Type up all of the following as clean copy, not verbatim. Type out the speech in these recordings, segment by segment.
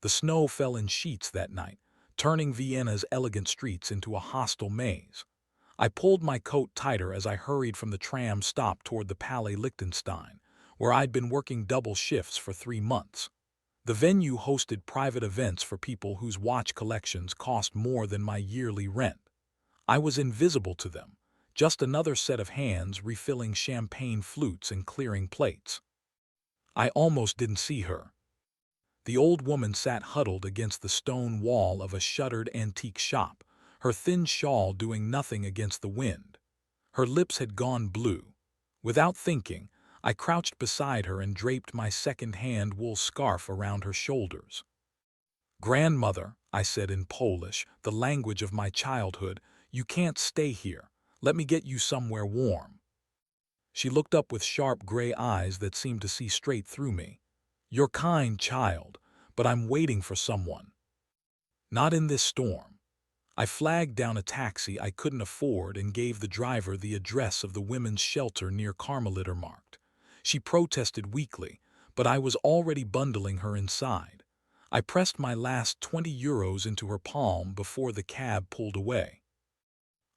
The snow fell in sheets that night, turning Vienna's elegant streets into a hostile maze. I pulled my coat tighter as I hurried from the tram stop toward the Palais Liechtenstein, where I'd been working double shifts for 3 months. The venue hosted private events for people whose watch collections cost more than my yearly rent. I was invisible to them, just another set of hands refilling champagne flutes and clearing plates. I almost didn't see her. The old woman sat huddled against the stone wall of a shuttered antique shop, her thin shawl doing nothing against the wind. Her lips had gone blue. Without thinking, I crouched beside her and draped my second-hand wool scarf around her shoulders. "Grandmother," I said in Polish, the language of my childhood, "you can't stay here. Let me get you somewhere warm." She looked up with sharp gray eyes that seemed to see straight through me. "You're kind, child, but I'm waiting for someone. Not in this storm." I flagged down a taxi I couldn't afford and gave the driver the address of the women's shelter near Karmelitermarkt. She protested weakly, but I was already bundling her inside. I pressed my last 20 euros into her palm before the cab pulled away.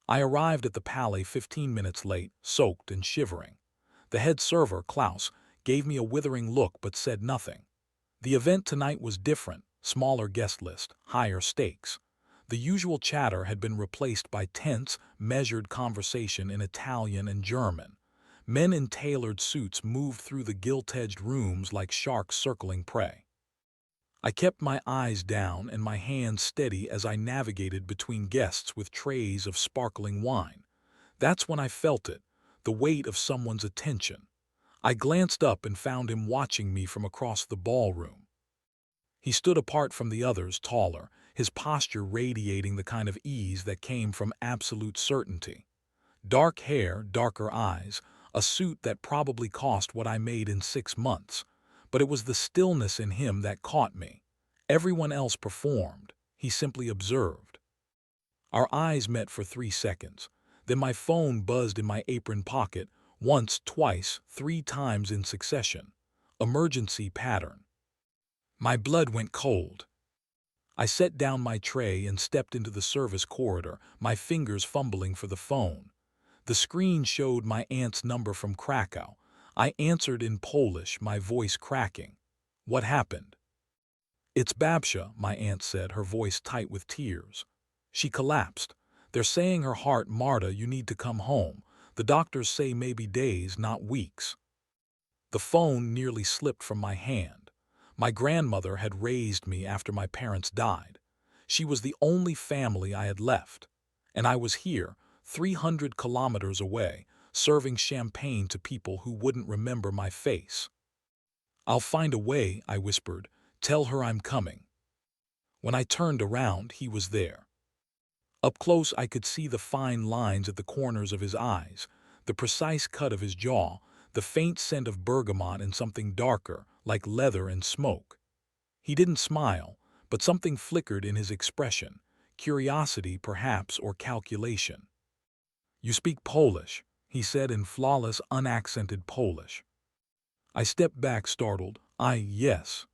I arrived at the Palais 15 minutes late, soaked and shivering. The head server, Klaus, gave me a withering look but said nothing. The event tonight was different, smaller guest list, higher stakes. The usual chatter had been replaced by tense, measured conversation in Italian and German. Men in tailored suits moved through the gilt-edged rooms like sharks circling prey. I kept my eyes down and my hands steady as I navigated between guests with trays of sparkling wine. That's when I felt it, the weight of someone's attention. I glanced up and found him watching me from across the ballroom. He stood apart from the others, taller, his posture radiating the kind of ease that came from absolute certainty. Dark hair, darker eyes, a suit that probably cost what I made in 6 months. But it was the stillness in him that caught me. Everyone else performed. He simply observed. Our eyes met for 3 seconds. Then my phone buzzed in my apron pocket, once, twice, 3 times in succession. Emergency pattern. My blood went cold. I set down my tray and stepped into the service corridor, my fingers fumbling for the phone. The screen showed my aunt's number from Krakow. I answered in Polish, my voice cracking. "What happened?" "It's Babsha," my aunt said, her voice tight with tears. "She collapsed. They're saying her heart, Marta, you need to come home. The doctors say maybe days, not weeks." The phone nearly slipped from my hand. My grandmother had raised me after my parents died. She was the only family I had left. And I was here, 300 kilometers away, serving champagne to people who wouldn't remember my face. "I'll find a way," I whispered. "Tell her I'm coming." When I turned around, he was there. Up close I could see the fine lines at the corners of his eyes, the precise cut of his jaw, the faint scent of bergamot and something darker, like leather and smoke. He didn't smile, but something flickered in his expression, curiosity perhaps or calculation. "You speak Polish," he said in flawless, unaccented Polish. I stepped back startled. Yes.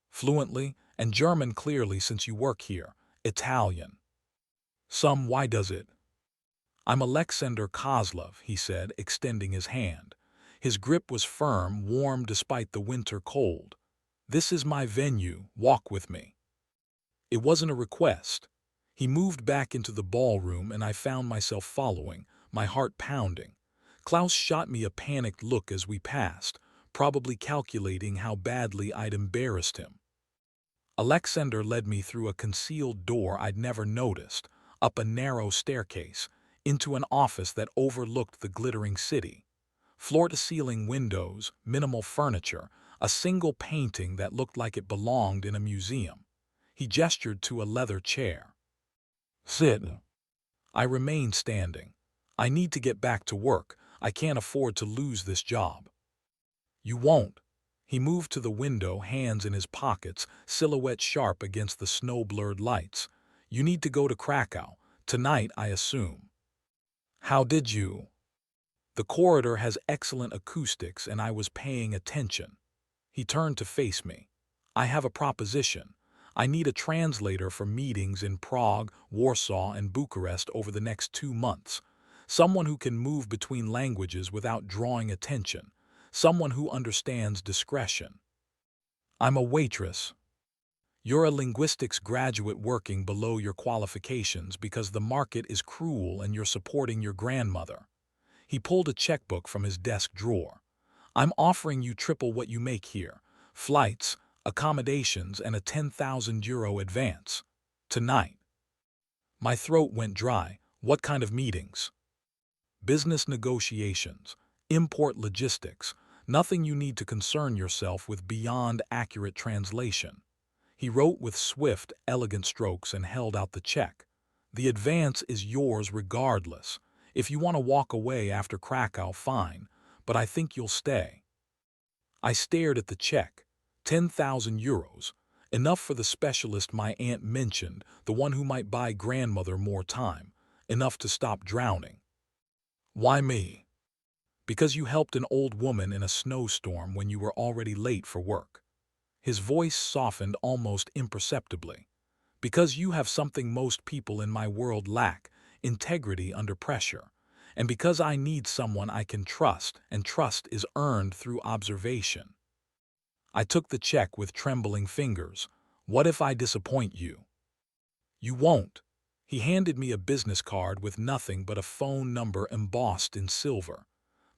"Fluently, and German clearly since you work here. Italian." "Some, why does it?" "I'm Alexander Kozlov," he said, extending his hand. His grip was firm, warm despite the winter cold. "This is my venue, walk with me." It wasn't a request. He moved back into the ballroom and I found myself following, my heart pounding. Klaus shot me a panicked look as we passed, probably calculating how badly I'd embarrassed him. Alexander led me through a concealed door I'd never noticed, up a narrow staircase, into an office that overlooked the glittering city. Floor-to-ceiling windows, minimal furniture, a single painting that looked like it belonged in a museum. He gestured to a leather chair. "Sit." I remained standing. I need to get back to work. I can't afford to lose this job. "You won't." He moved to the window, hands in his pockets, silhouette sharp against the snow-blurred lights. "You need to go to Krakow. Tonight, I assume." "How did you?" The corridor has excellent acoustics and I was paying attention. He turned to face me. "I have a proposition. I need a translator for meetings in Prague, Warsaw, and Bucharest over the next 2 months. Someone who can move between languages without drawing attention. Someone who understands discretion. I'm a waitress. You're a linguistics graduate working below your qualifications because the market is cruel and you're supporting your grandmother. He pulled a checkbook from his desk drawer. I'm offering you triple what you make here. Flights, accommodations, and a €10,000 advance. Tonight. My throat went dry. What kind of meetings? Business negotiations, import logistics, nothing you need to concern yourself with beyond accurate translation. He wrote with swift, elegant strokes and held out the check. The advance is yours regardless. If you want to walk away after Krakow, fine, but I think you'll stay. I stared at the check. €10,000, enough for the specialist my aunt mentioned, the one who might buy grandmother more time, enough to stop drowning. Why me? Because you helped an old woman in a snowstorm when you were already late for work. His voice softened almost imperceptibly. Because you have something most people in my world lack, integrity under pressure. And because I need someone I can trust, and trust is earned through observation. I took the check with trembling fingers. What if I disappoint you? You won't. He handed me a business card with nothing but a phone number embossed in silver.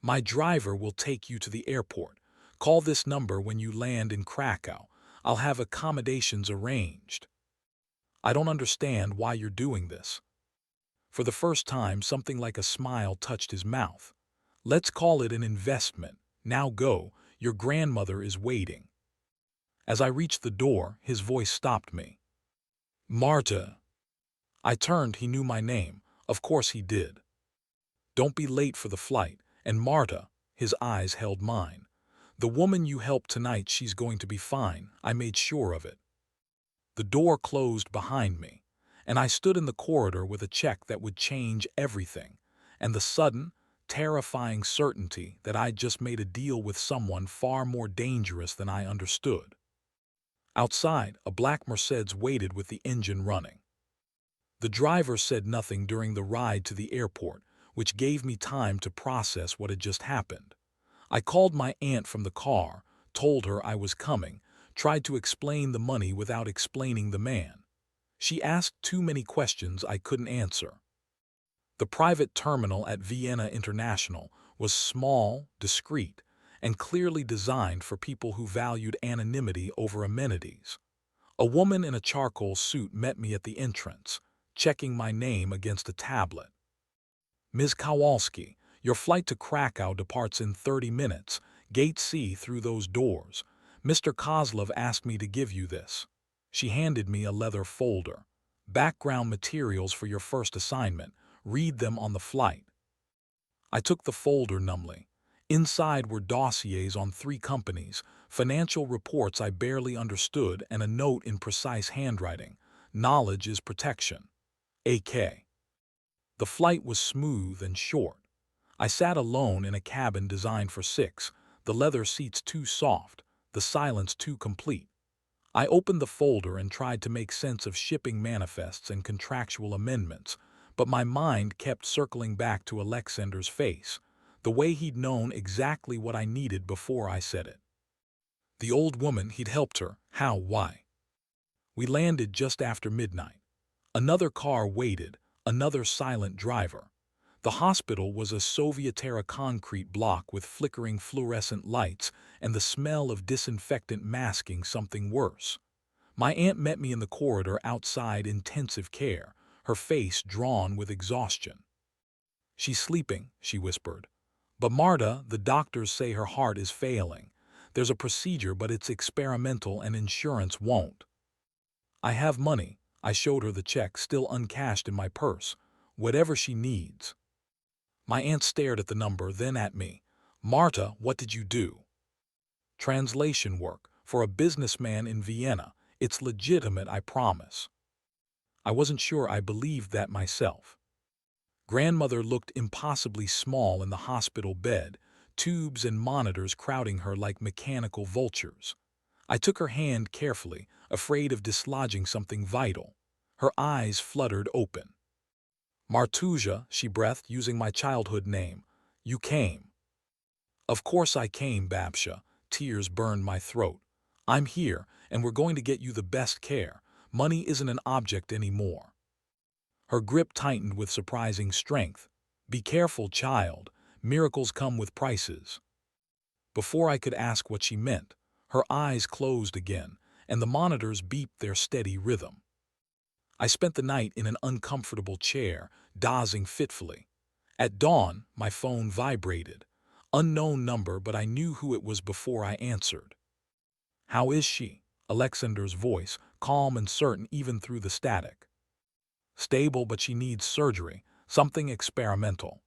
My driver will take you to the airport. Call this number when you land in Krakow. I'll have accommodations arranged. I don't understand why you're doing this. For the first time, something like a smile touched his mouth. Let's call it an investment. Now go. Your grandmother is waiting. As I reached the door, his voice stopped me. Marta. I turned. He knew my name. Of course he did. Don't be late for the flight. And Marta, his eyes held mine. The woman you helped tonight, she's going to be fine. I made sure of it. The door closed behind me, and I stood in the corridor with a check that would change everything, and the sudden, terrifying certainty that I'd just made a deal with someone far more dangerous than I understood. Outside, a black Mercedes waited with the engine running. The driver said nothing during the ride to the airport, which gave me time to process what had just happened. I called my aunt from the car, told her I was coming, tried to explain the money without explaining the man. She asked too many questions I couldn't answer. The private terminal at Vienna International was small, discreet, and clearly designed for people who valued anonymity over amenities. A woman in a charcoal suit met me at the entrance, checking my name against a tablet. Ms. Kowalski, your flight to Krakow departs in 30 minutes. Gate C through those doors. Mr. Kozlov asked me to give you this. She handed me a leather folder. Background materials for your first assignment. Read them on the flight. I took the folder numbly. Inside were dossiers on 3 companies, financial reports I barely understood, and a note in precise handwriting. Knowledge is protection. AK. The flight was smooth and short. I sat alone in a cabin designed for 6, the leather seats too soft, the silence too complete. I opened the folder and tried to make sense of shipping manifests and contractual amendments, but my mind kept circling back to Alexander's face, the way he'd known exactly what I needed before I said it. The old woman, he'd helped her. How? Why? We landed just after midnight. Another car waited, another silent driver. The hospital was a Soviet-era concrete block with flickering fluorescent lights and the smell of disinfectant masking something worse. My aunt met me in the corridor outside intensive care, her face drawn with exhaustion. She's sleeping, she whispered. But Marta, the doctors say her heart is failing. There's a procedure, but it's experimental and insurance won't. I have money. I showed her the check still uncashed in my purse. Whatever she needs. My aunt stared at the number, then at me. Marta, what did you do? Translation work for a businessman in Vienna. It's legitimate, I promise. I wasn't sure I believed that myself. Grandmother looked impossibly small in the hospital bed, tubes and monitors crowding her like mechanical vultures. I took her hand carefully, afraid of dislodging something vital. Her eyes fluttered open. "Martusia," she breathed, using my childhood name. "You came." "Of course I came, Babsha." Tears burned my throat. "I'm here, and we're going to get you the best care. Money isn't an object anymore." Her grip tightened with surprising strength. "Be careful, child. Miracles come with prices." Before I could ask what she meant, her eyes closed again, and the monitors beeped their steady rhythm. I spent the night in an uncomfortable chair, dozing fitfully. At dawn, my phone vibrated. Unknown number, but I knew who it was before I answered. "How is she?" Alexander's voice, calm and certain even through the static. "Stable, but she needs surgery, something experimental."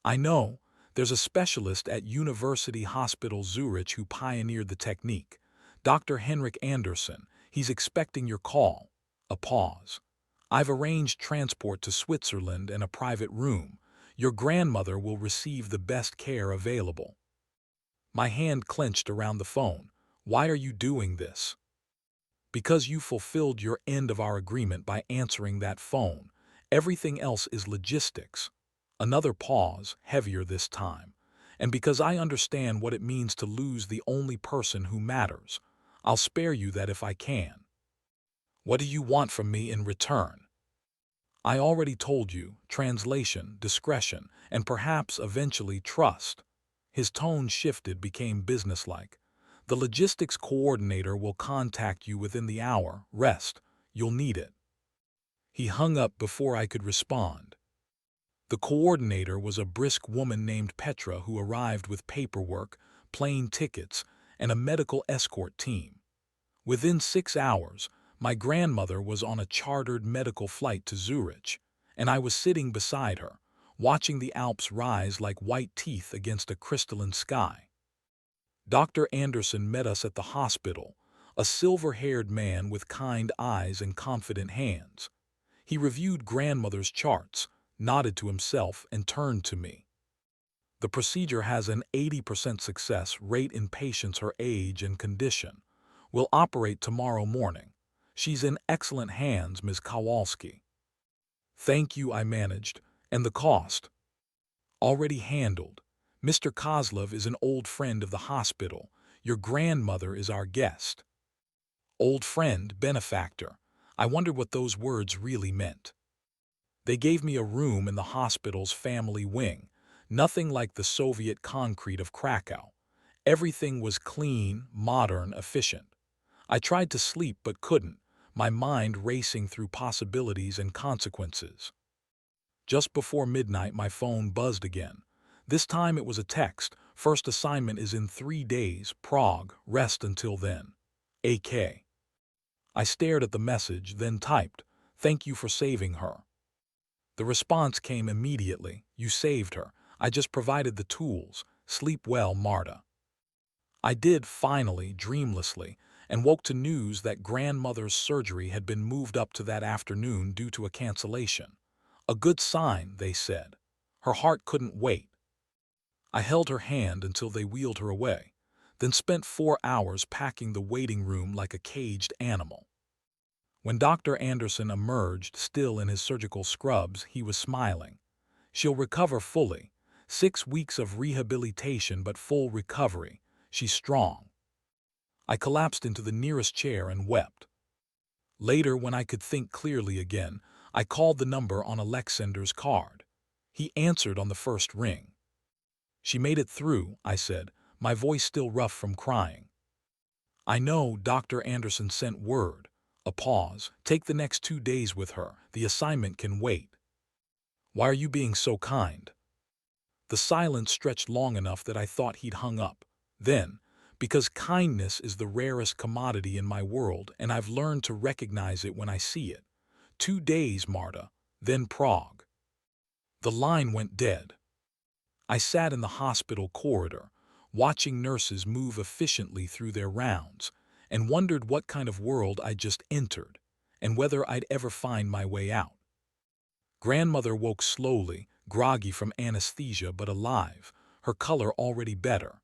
"I know. There's a specialist at University Hospital Zurich who pioneered the technique. Dr. Henrik Anderson. He's expecting your call." A pause. "I've arranged transport to Switzerland and a private room. Your grandmother will receive the best care available." My hand clenched around the phone. "Why are you doing this?" "Because you fulfilled your end of our agreement by answering that phone. Everything else is logistics." Another pause, heavier this time. "And because I understand what it means to lose the only person who matters. I'll spare you that if I can." "What do you want from me in return?" "I already told you. Translation, discretion, and perhaps eventually trust." His tone shifted, became businesslike. "The logistics coordinator will contact you within the hour. Rest. You'll need it." He hung up before I could respond. The coordinator was a brisk woman named Petra who arrived with paperwork, plane tickets, and a medical escort team. Within 6 hours, my grandmother was on a chartered medical flight to Zurich, and I was sitting beside her, watching the Alps rise like white teeth against a crystalline sky. Dr. Anderson met us at the hospital, a silver-haired man with kind eyes and confident hands. He reviewed grandmother's charts, nodded to himself, and turned to me. "The procedure has an 80% success rate in patients her age and condition. We'll operate tomorrow morning. She's in excellent hands, Ms. Kowalski." "Thank you," I managed. "And the cost?" "Already handled. Mr. Kozlov is an old friend of the hospital. Your grandmother is our guest." Old friend, benefactor. I wondered what those words really meant. They gave me a room in the hospital's family wing, nothing like the Soviet concrete of Krakow. Everything was clean, modern, efficient. I tried to sleep but couldn't, my mind racing through possibilities and consequences. Just before midnight, my phone buzzed again. This time it was a text. "First assignment is in 3 days, Prague, rest until then. AK." I stared at the message, then typed, "Thank you for saving her." The response came immediately. "You saved her. I just provided the tools. Sleep well, Marta." I did, finally, dreamlessly, and woke to news that grandmother's surgery had been moved up to that afternoon due to a cancellation. A good sign, they said. Her heart couldn't wait. I held her hand until they wheeled her away, then spent 4 hours packing the waiting room like a caged animal. When Dr. Anderson emerged, still in his surgical scrubs, he was smiling. "She'll recover fully. 6 weeks of rehabilitation, but full recovery. She's strong." I collapsed into the nearest chair and wept. Later, when I could think clearly again, I called the number on Alexander's card. He answered on the first ring. "She made it through," I said, my voice still rough from crying. "I know, Dr. Anderson sent word." A pause. "Take the next 2 days with her. The assignment can wait." "Why are you being so kind?" The silence stretched long enough that I thought he'd hung up. Then, "Because kindness is the rarest commodity in my world, and I've learned to recognize it when I see it. 2 days, Marta, then Prague." The line went dead. I sat in the hospital corridor, watching nurses move efficiently through their rounds, and wondered what kind of world I'd just entered, and whether I'd ever find my way out. Grandmother woke slowly, groggy from anesthesia but alive, her color already better.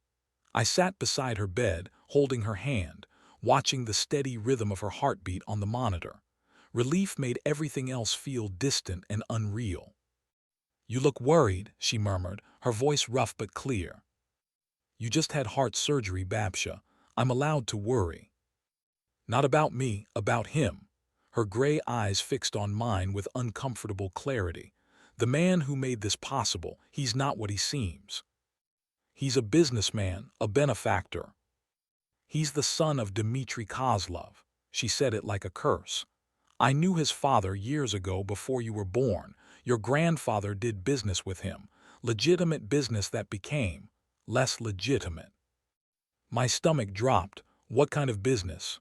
I sat beside her bed, holding her hand, watching the steady rhythm of her heartbeat on the monitor. Relief made everything else feel distant and unreal. "You look worried," she murmured, her voice rough but clear. "You just had heart surgery, Babsha. I'm allowed to worry." "Not about me, about him." Her gray eyes fixed on mine with uncomfortable clarity. "The man who made this possible, he's not what he seems. He's a businessman, a benefactor. He's the son of Dmitry Kozlov." She said it like a curse. "I knew his father years ago before you were born. Your grandfather did business with him. Legitimate business that became less legitimate." My stomach dropped. "What kind of business?"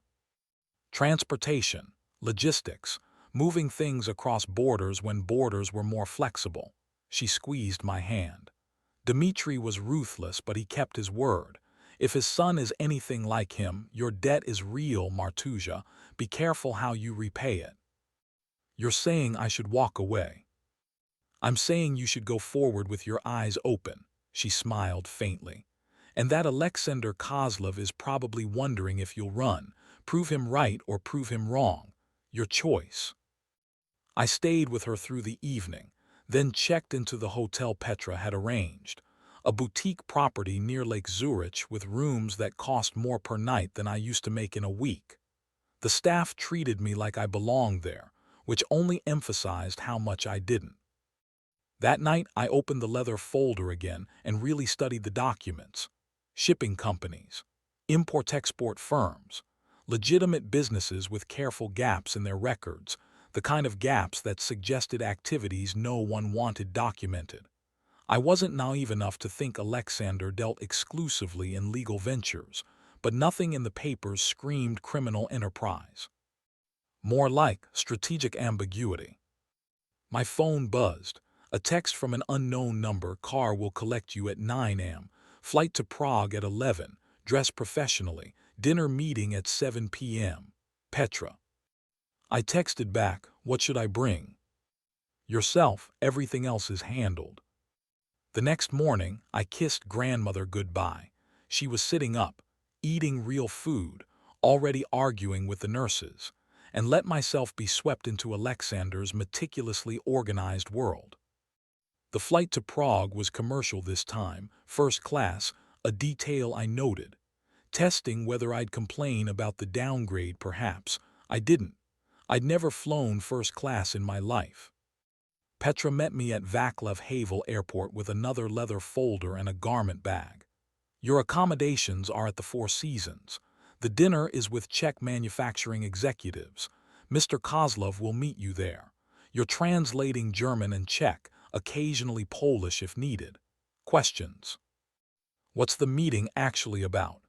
"Transportation, logistics, moving things across borders when borders were more flexible." She squeezed my hand. "Dmitri was ruthless, but he kept his word. If his son is anything like him, your debt is real, Martusia. Be careful how you repay it." "You're saying I should walk away." "I'm saying you should go forward with your eyes open." She smiled faintly. "And that Alexander Kozlov is probably wondering if you'll run. Prove him right or prove him wrong. Your choice." I stayed with her through the evening, then checked into the hotel Petra had arranged. A boutique property near Lake Zurich with rooms that cost more per night than I used to make in a week. The staff treated me like I belonged there, which only emphasized how much I didn't. That night, I opened the leather folder again and really studied the documents. Shipping companies, import-export firms, legitimate businesses with careful gaps in their records, the kind of gaps that suggested activities no one wanted documented. I wasn't naive enough to think Alexander dealt exclusively in legal ventures, but nothing in the papers screamed criminal enterprise. More like strategic ambiguity. My phone buzzed. A text from an unknown number. "Car will collect you at 9 a.m. Flight to Prague at 11. Dress professionally. Dinner meeting at 7 p.m. Petra." I texted back, "What should I bring?" "Yourself, everything else is handled." The next morning, I kissed grandmother goodbye. She was sitting up, eating real food, already arguing with the nurses, and let myself be swept into Alexander's meticulously organized world. The flight to Prague was commercial this time, first class, a detail I noted. Testing whether I'd complain about the downgrade perhaps. I didn't. I'd never flown first class in my life. Petra met me at Vaclav Havel Airport with another leather folder and a garment bag. "Your accommodations are at the Four Seasons. The dinner is with Czech manufacturing executives. Mr. Kozlov will meet you there. You're translating German and Czech, occasionally Polish if needed. Questions?" "What's the meeting actually about?"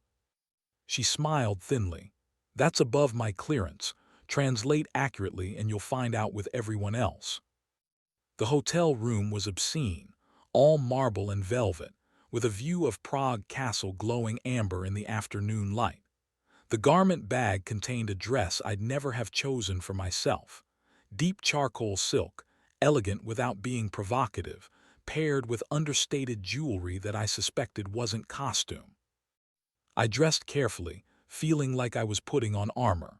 She smiled thinly. "That's above my clearance. Translate accurately and you'll find out with everyone else." The hotel room was obscene, all marble and velvet, with a view of Prague Castle glowing amber in the afternoon light. The garment bag contained a dress I'd never have chosen for myself. Deep charcoal silk, elegant without being provocative, paired with understated jewelry that I suspected wasn't costume. I dressed carefully, feeling like I was putting on armor.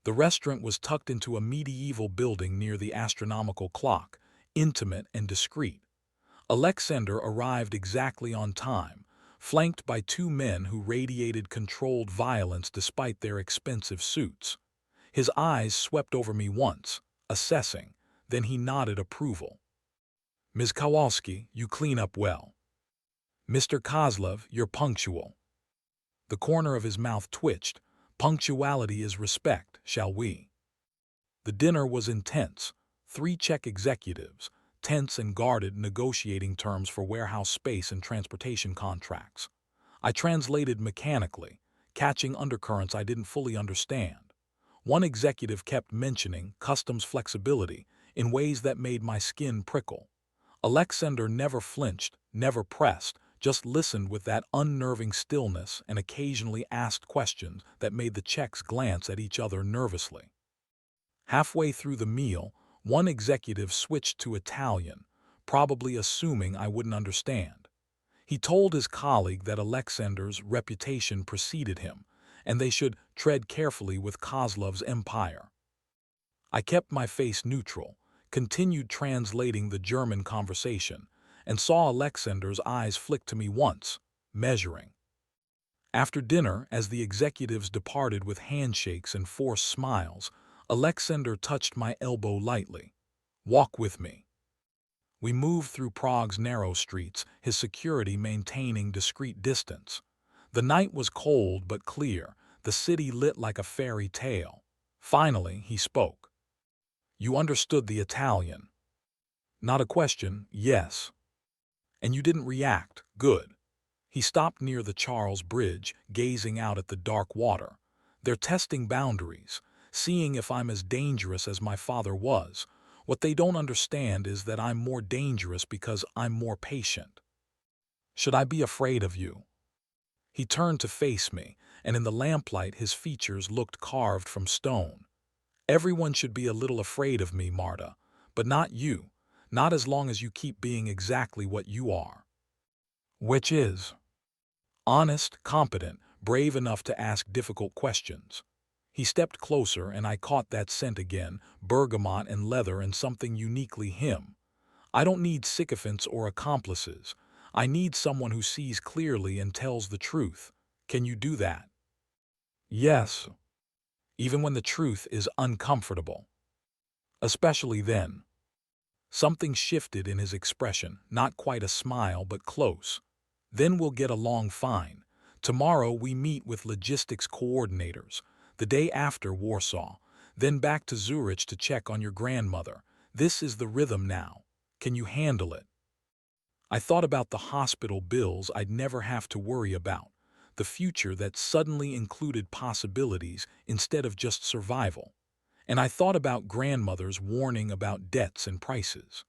The restaurant was tucked into a medieval building near the astronomical clock, intimate and discreet. Alexander arrived exactly on time, flanked by two men who radiated controlled violence despite their expensive suits. His eyes swept over me once, assessing, then he nodded approval. "Ms. Kowalski, you clean up well. Mr. Kozlov, you're punctual." The corner of his mouth twitched. "Punctuality is respect, shall we?" The dinner was intense. 3 Czech executives, tense and guarded, negotiating terms for warehouse space and transportation contracts. I translated mechanically, catching undercurrents I didn't fully understand. One executive kept mentioning customs flexibility in ways that made my skin prickle. Alexander never flinched, never pressed, just listened with that unnerving stillness and occasionally asked questions that made the Czechs glance at each other nervously. Halfway through the meal, one executive switched to Italian, probably assuming I wouldn't understand. He told his colleague that Alexander's reputation preceded him, and they should tread carefully with Kozlov's empire. I kept my face neutral, continued translating the German conversation, and saw Alexander's eyes flick to me once, measuring. After dinner, as the executives departed with handshakes and forced smiles, Alexander touched my elbow lightly. "Walk with me." We moved through Prague's narrow streets, his security maintaining discreet distance. The night was cold but clear, the city lit like a fairy tale. Finally, he spoke. "You understood the Italian." "Not a question, yes." "And you didn't react. Good." He stopped near the Charles Bridge, gazing out at the dark water. "They're testing boundaries, seeing if I'm as dangerous as my father was. What they don't understand is that I'm more dangerous because I'm more patient." "Should I be afraid of you?" He turned to face me, and in the lamplight his features looked carved from stone. "Everyone should be a little afraid of me, Marta, but not you. Not as long as you keep being exactly what you are." "Which is?" "Honest, competent, brave enough to ask difficult questions." He stepped closer, and I caught that scent again, bergamot and leather and something uniquely him. "I don't need sycophants or accomplices. I need someone who sees clearly and tells the truth. Can you do that?" "Yes." "Even when the truth is uncomfortable." "Especially then." Something shifted in his expression, not quite a smile but close. "Then we'll get along fine. Tomorrow we meet with logistics coordinators. The day after Warsaw. Then back to Zurich to check on your grandmother. This is the rhythm now. Can you handle it?" I thought about the hospital bills I'd never have to worry about, the future that suddenly included possibilities instead of just survival. And I thought about grandmother's warning about debts and prices.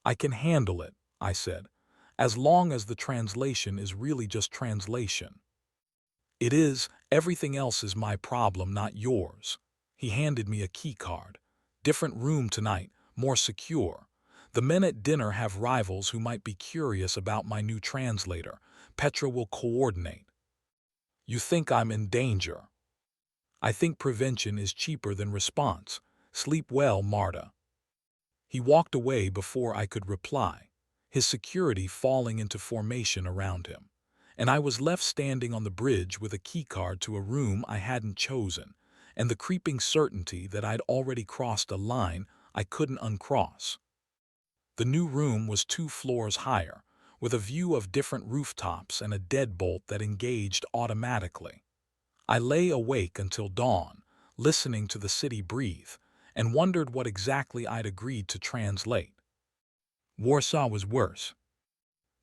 "I can handle it," I said, "as long as the translation is really just translation." "It is. Everything else is my problem, not yours." He handed me a key card. "Different room tonight, more secure. The men at dinner have rivals who might be curious about my new translator. Petra will coordinate." "You think I'm in danger?" "I think prevention is cheaper than response. Sleep well, Marta." He walked away before I could reply, his security falling into formation around him. And I was left standing on the bridge with a keycard to a room I hadn't chosen, and the creeping certainty that I'd already crossed a line I couldn't uncross. The new room was 2 floors higher, with a view of different rooftops and a deadbolt that engaged automatically. I lay awake until dawn, listening to the city breathe, and wondered what exactly I'd agreed to translate. Warsaw was worse.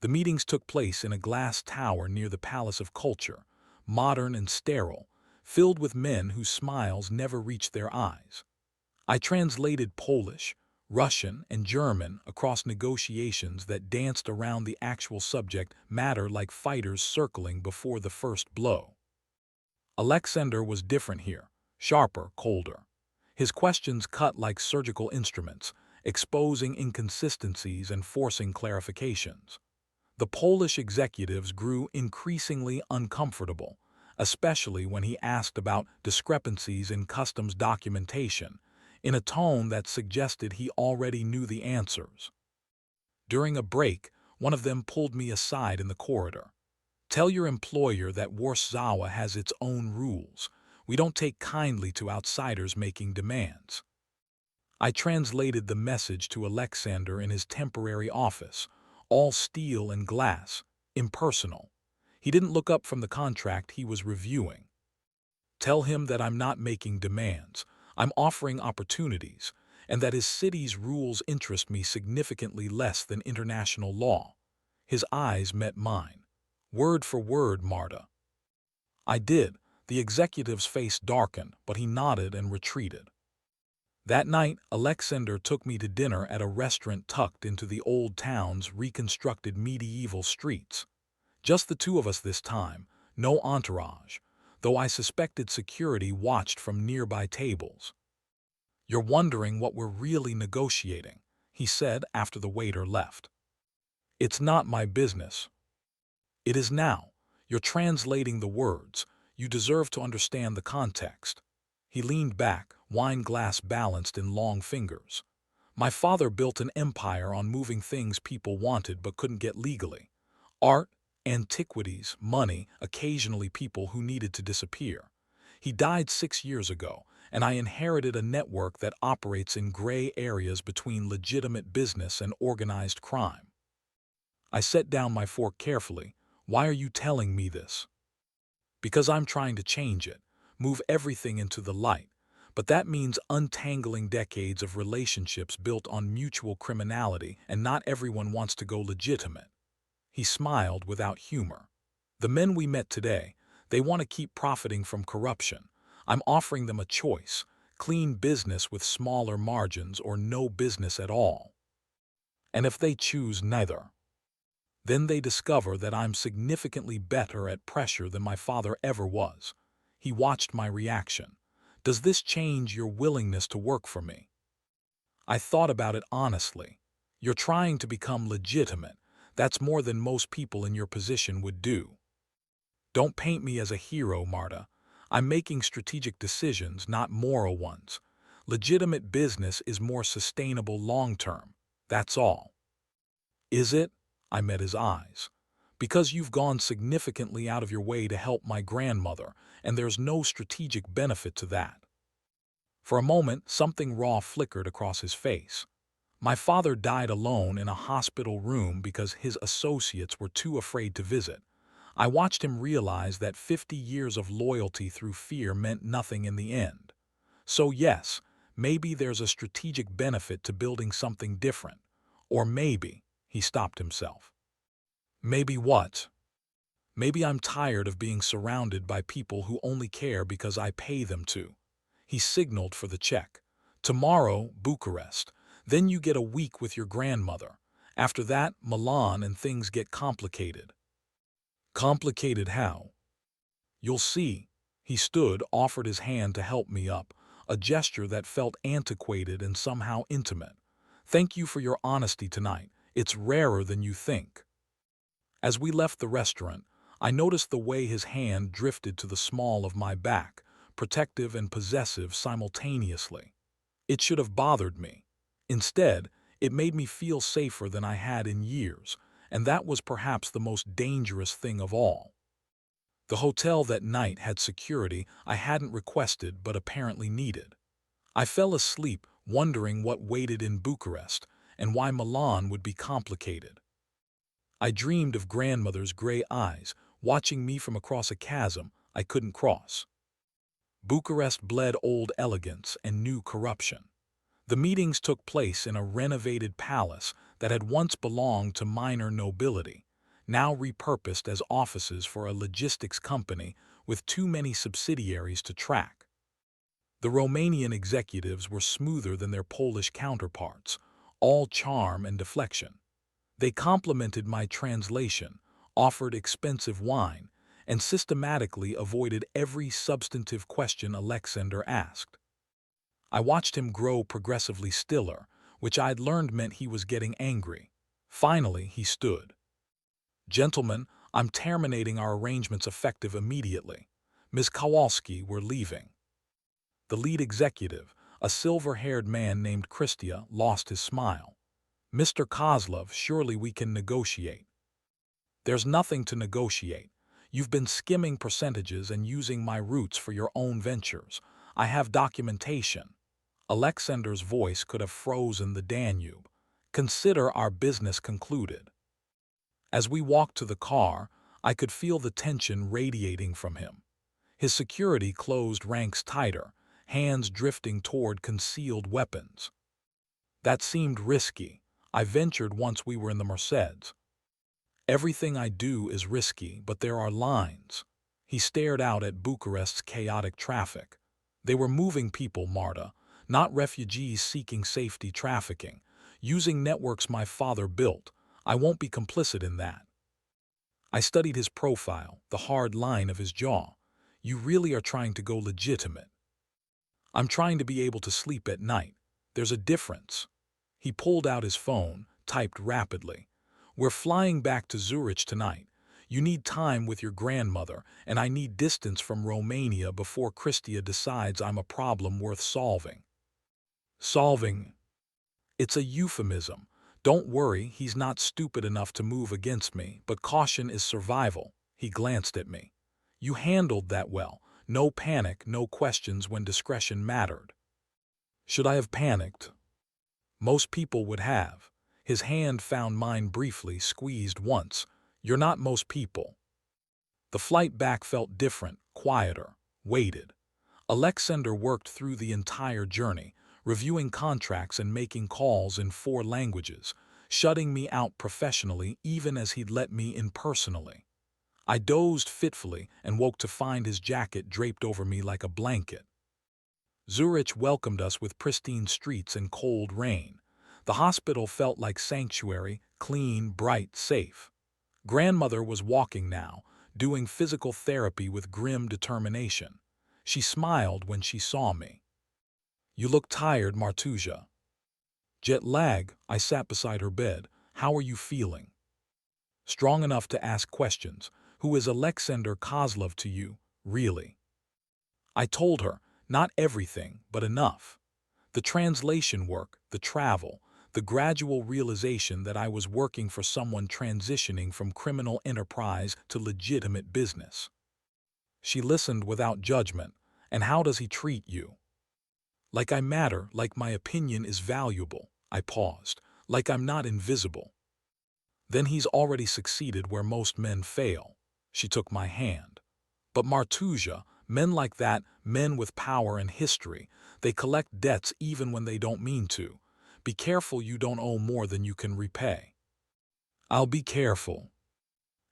The meetings took place in a glass tower near the Palace of Culture, modern and sterile, filled with men whose smiles never reached their eyes. I translated Polish, Russian, and German across negotiations that danced around the actual subject matter like fighters circling before the first blow. Alexander was different here, sharper, colder. His questions cut like surgical instruments, exposing inconsistencies and forcing clarifications. The Polish executives grew increasingly uncomfortable, especially when he asked about discrepancies in customs documentation, in a tone that suggested he already knew the answers. During a break, one of them pulled me aside in the corridor. "Tell your employer that Warsaw has its own rules. We don't take kindly to outsiders making demands." I translated the message to Alexander in his temporary office, all steel and glass, impersonal. He didn't look up from the contract he was reviewing. "Tell him that I'm not making demands. I'm offering opportunities, and that his city's rules interest me significantly less than international law." His eyes met mine. "Word for word, Marta." I did. The executive's face darkened, but he nodded and retreated. That night, Alexander took me to dinner at a restaurant tucked into the old town's reconstructed medieval streets. Just the two of us this time, no entourage, though I suspected security watched from nearby tables. "You're wondering what we're really negotiating," he said after the waiter left. "It's not my business." "It is now. You're translating the words. You deserve to understand the context. He leaned back, wine glass balanced in long fingers. My father built an empire on moving things people wanted but couldn't get legally. Art, antiquities, money, occasionally people who needed to disappear. He died 6 years ago, and I inherited a network that operates in gray areas between legitimate business and organized crime. I set down my fork carefully. Why are you telling me this? Because I'm trying to change it, move everything into the light. But that means untangling decades of relationships built on mutual criminality, and not everyone wants to go legitimate. He smiled without humor. The men we met today, they want to keep profiting from corruption. I'm offering them a choice: clean business with smaller margins or no business at all. And if they choose neither, then they discover that I'm significantly better at pressure than my father ever was. He watched my reaction. Does this change your willingness to work for me? I thought about it honestly. You're trying to become legitimate. That's more than most people in your position would do. Don't paint me as a hero, Marta. I'm making strategic decisions, not moral ones. Legitimate business is more sustainable long-term. That's all. Is it? I met his eyes. Because you've gone significantly out of your way to help my grandmother, and there's no strategic benefit to that. For a moment, something raw flickered across his face. My father died alone in a hospital room because his associates were too afraid to visit. I watched him realize that 50 years of loyalty through fear meant nothing in the end. So yes, maybe there's a strategic benefit to building something different. Or maybe, he stopped himself. Maybe what? Maybe I'm tired of being surrounded by people who only care because I pay them to. He signaled for the check. Tomorrow, Bucharest. Then you get a week with your grandmother. After that, Milan, and things get complicated. Complicated how? You'll see. He stood, offered his hand to help me up, a gesture that felt antiquated and somehow intimate. Thank you for your honesty tonight. It's rarer than you think. As we left the restaurant, I noticed the way his hand drifted to the small of my back, protective and possessive simultaneously. It should have bothered me. Instead, it made me feel safer than I had in years, and that was perhaps the most dangerous thing of all. The hotel that night had security I hadn't requested but apparently needed. I fell asleep wondering what waited in Bucharest and why Milan would be complicated. I dreamed of grandmother's gray eyes watching me from across a chasm I couldn't cross. Bucharest bled old elegance and new corruption. The meetings took place in a renovated palace that had once belonged to minor nobility, now repurposed as offices for a logistics company with too many subsidiaries to track. The Romanian executives were smoother than their Polish counterparts, all charm and deflection. They complimented my translation, offered expensive wine, and systematically avoided every substantive question Alexander asked. I watched him grow progressively stiller, which I'd learned meant he was getting angry. Finally, he stood. Gentlemen, I'm terminating our arrangements effective immediately. Ms. Kowalski, we're leaving. The lead executive, a silver-haired man named Christia, lost his smile. Mr. Kozlov, surely we can negotiate. There's nothing to negotiate. You've been skimming percentages and using my routes for your own ventures. I have documentation. Alexander's voice could have frozen the Danube. Consider our business concluded. As we walked to the car, I could feel the tension radiating from him. His security closed ranks tighter, hands drifting toward concealed weapons. That seemed risky. I ventured once we were in the Mercedes. Everything I do is risky, but there are lines. He stared out at Bucharest's chaotic traffic. They were moving people, Marta, not refugees seeking safety trafficking, using networks my father built. I won't be complicit in that. I studied his profile, the hard line of his jaw. You really are trying to go legitimate. I'm trying to be able to sleep at night. There's a difference. He pulled out his phone, typed rapidly. We're flying back to Zurich tonight. You need time with your grandmother, and I need distance from Romania before Christia decides I'm a problem worth solving. Solving? It's a euphemism. Don't worry, he's not stupid enough to move against me, but caution is survival. He glanced at me. You handled that well. No panic, no questions when discretion mattered. Should I have panicked? Most people would have. His hand found mine briefly, squeezed once. You're not most people. The flight back felt different, quieter, weighted. Alexander worked through the entire journey, reviewing contracts and making calls in 4 languages, shutting me out professionally even as he'd let me in personally. I dozed fitfully and woke to find his jacket draped over me like a blanket. Zurich welcomed us with pristine streets and cold rain. The hospital felt like sanctuary, clean, bright, safe. Grandmother was walking now, doing physical therapy with grim determination. She smiled when she saw me. You look tired, Martusia. Jet lag. I sat beside her bed. How are you feeling? Strong enough to ask questions. Who is Alexander Kozlov to you, really? I told her, not everything, but enough. The translation work, the travel, the gradual realization that I was working for someone transitioning from criminal enterprise to legitimate business. She listened without judgment. And how does he treat you? Like I matter, like my opinion is valuable. I paused. Like I'm not invisible. Then he's already succeeded where most men fail. She took my hand. But Martusia, men like that, men with power and history, they collect debts even when they don't mean to. Be careful you don't owe more than you can repay. I'll be careful.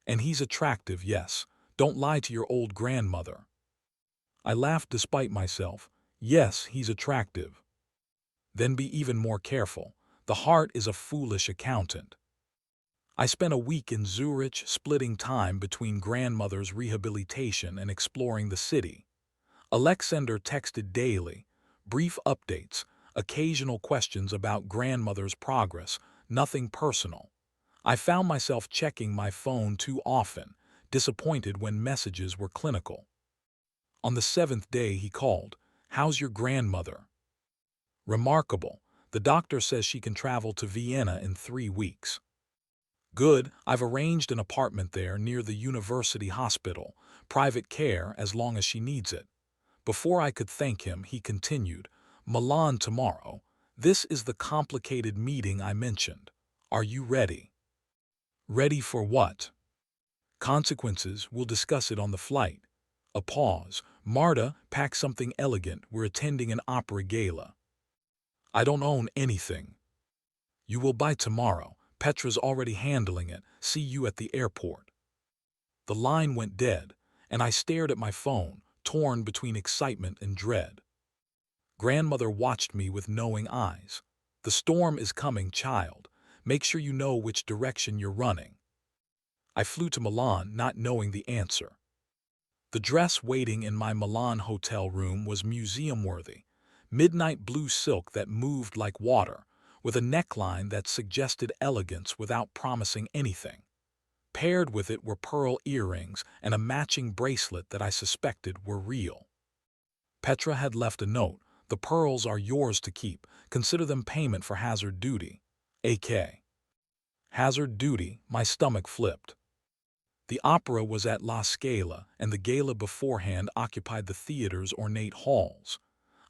And he's attractive, yes. Don't lie to your old grandmother. I laughed despite myself. Yes, he's attractive. Then be even more careful. The heart is a foolish accountant. I spent a week in Zurich splitting time between grandmother's rehabilitation and exploring the city. Alexander texted daily, brief updates, occasional questions about grandmother's progress, nothing personal. I found myself checking my phone too often, disappointed when messages were clinical. On the 7th day he called, "How's your grandmother?" "Remarkable. The doctor says she can travel to Vienna in 3 weeks." "Good, I've arranged an apartment there near the university hospital, private care as long as she needs it." Before I could thank him, he continued, "Milan tomorrow. This is the complicated meeting I mentioned. Are you ready?" "Ready for what?" "Consequences, we'll discuss it on the flight." A pause. "Marta, pack something elegant, we're attending an opera gala." "I don't own anything." "You will by tomorrow. Petra's already handling it. See you at the airport." The line went dead, and I stared at my phone, torn between excitement and dread. Grandmother watched me with knowing eyes. "The storm is coming, child. Make sure you know which direction you're running." I flew to Milan, not knowing the answer. The dress waiting in my Milan hotel room was museum-worthy. Midnight blue silk that moved like water, with a neckline that suggested elegance without promising anything. Paired with it were pearl earrings and a matching bracelet that I suspected were real. Petra had left a note. "The pearls are yours to keep. Consider them payment for hazard duty. A.K. Hazard duty, my stomach flipped. The opera was at La Scala, and the gala beforehand occupied the theater's ornate halls.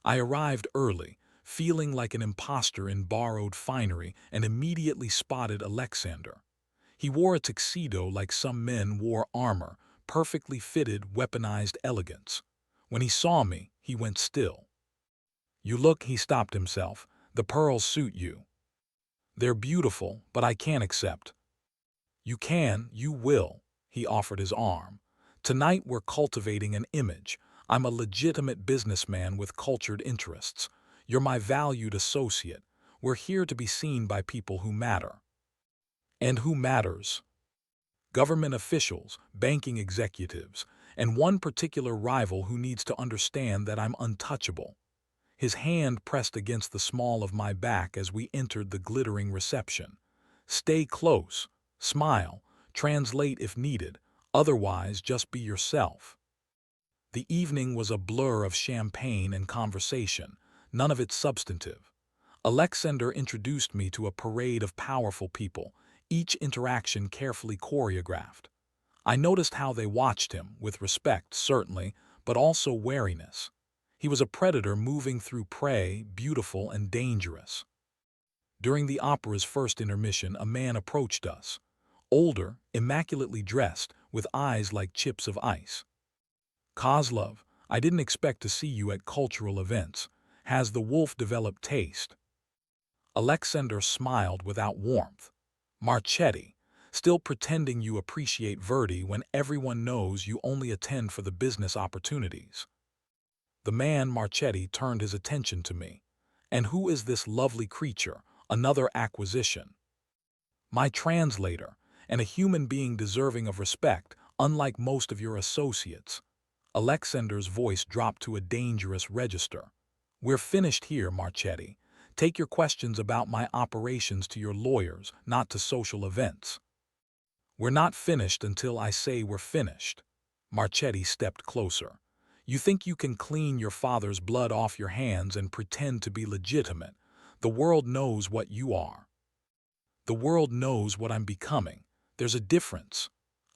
I arrived early, feeling like an imposter in borrowed finery, and immediately spotted Alexander. He wore a tuxedo like some men wore armor, perfectly fitted, weaponized elegance. When he saw me, he went still. "You look," he stopped himself. "The pearls suit you." "They're beautiful, but I can't accept." "You can, you will." He offered his arm. "Tonight we're cultivating an image. I'm a legitimate businessman with cultured interests. You're my valued associate. We're here to be seen by people who matter." And who matters? Government officials, banking executives, and one particular rival who needs to understand that I'm untouchable. His hand pressed against the small of my back as we entered the glittering reception. "Stay close. Smile. Translate if needed. Otherwise, just be yourself. The evening was a blur of champagne and conversation, none of it substantive. Alexander introduced me to a parade of powerful people, each interaction carefully choreographed. I noticed how they watched him, with respect, certainly, but also wariness. He was a predator moving through prey, beautiful and dangerous. During the opera's first intermission, a man approached us. Older, immaculately dressed, with eyes like chips of ice. Kozlov, I didn't expect to see you at cultural events. Has the wolf developed taste? Alexander smiled without warmth. Marchetti, still pretending you appreciate Verdi when everyone knows you only attend for the business opportunities. The man Marchetti turned his attention to me. And who is this lovely creature, another acquisition? My translator, and a human being deserving of respect, unlike most of your associates. Alexander's voice dropped to a dangerous register. We're finished here, Marchetti. Take your questions about my operations to your lawyers, not to social events. We're not finished until I say we're finished. Marchetti stepped closer. You think you can clean your father's blood off your hands and pretend to be legitimate. The world knows what you are. The world knows what I'm becoming. There's a difference.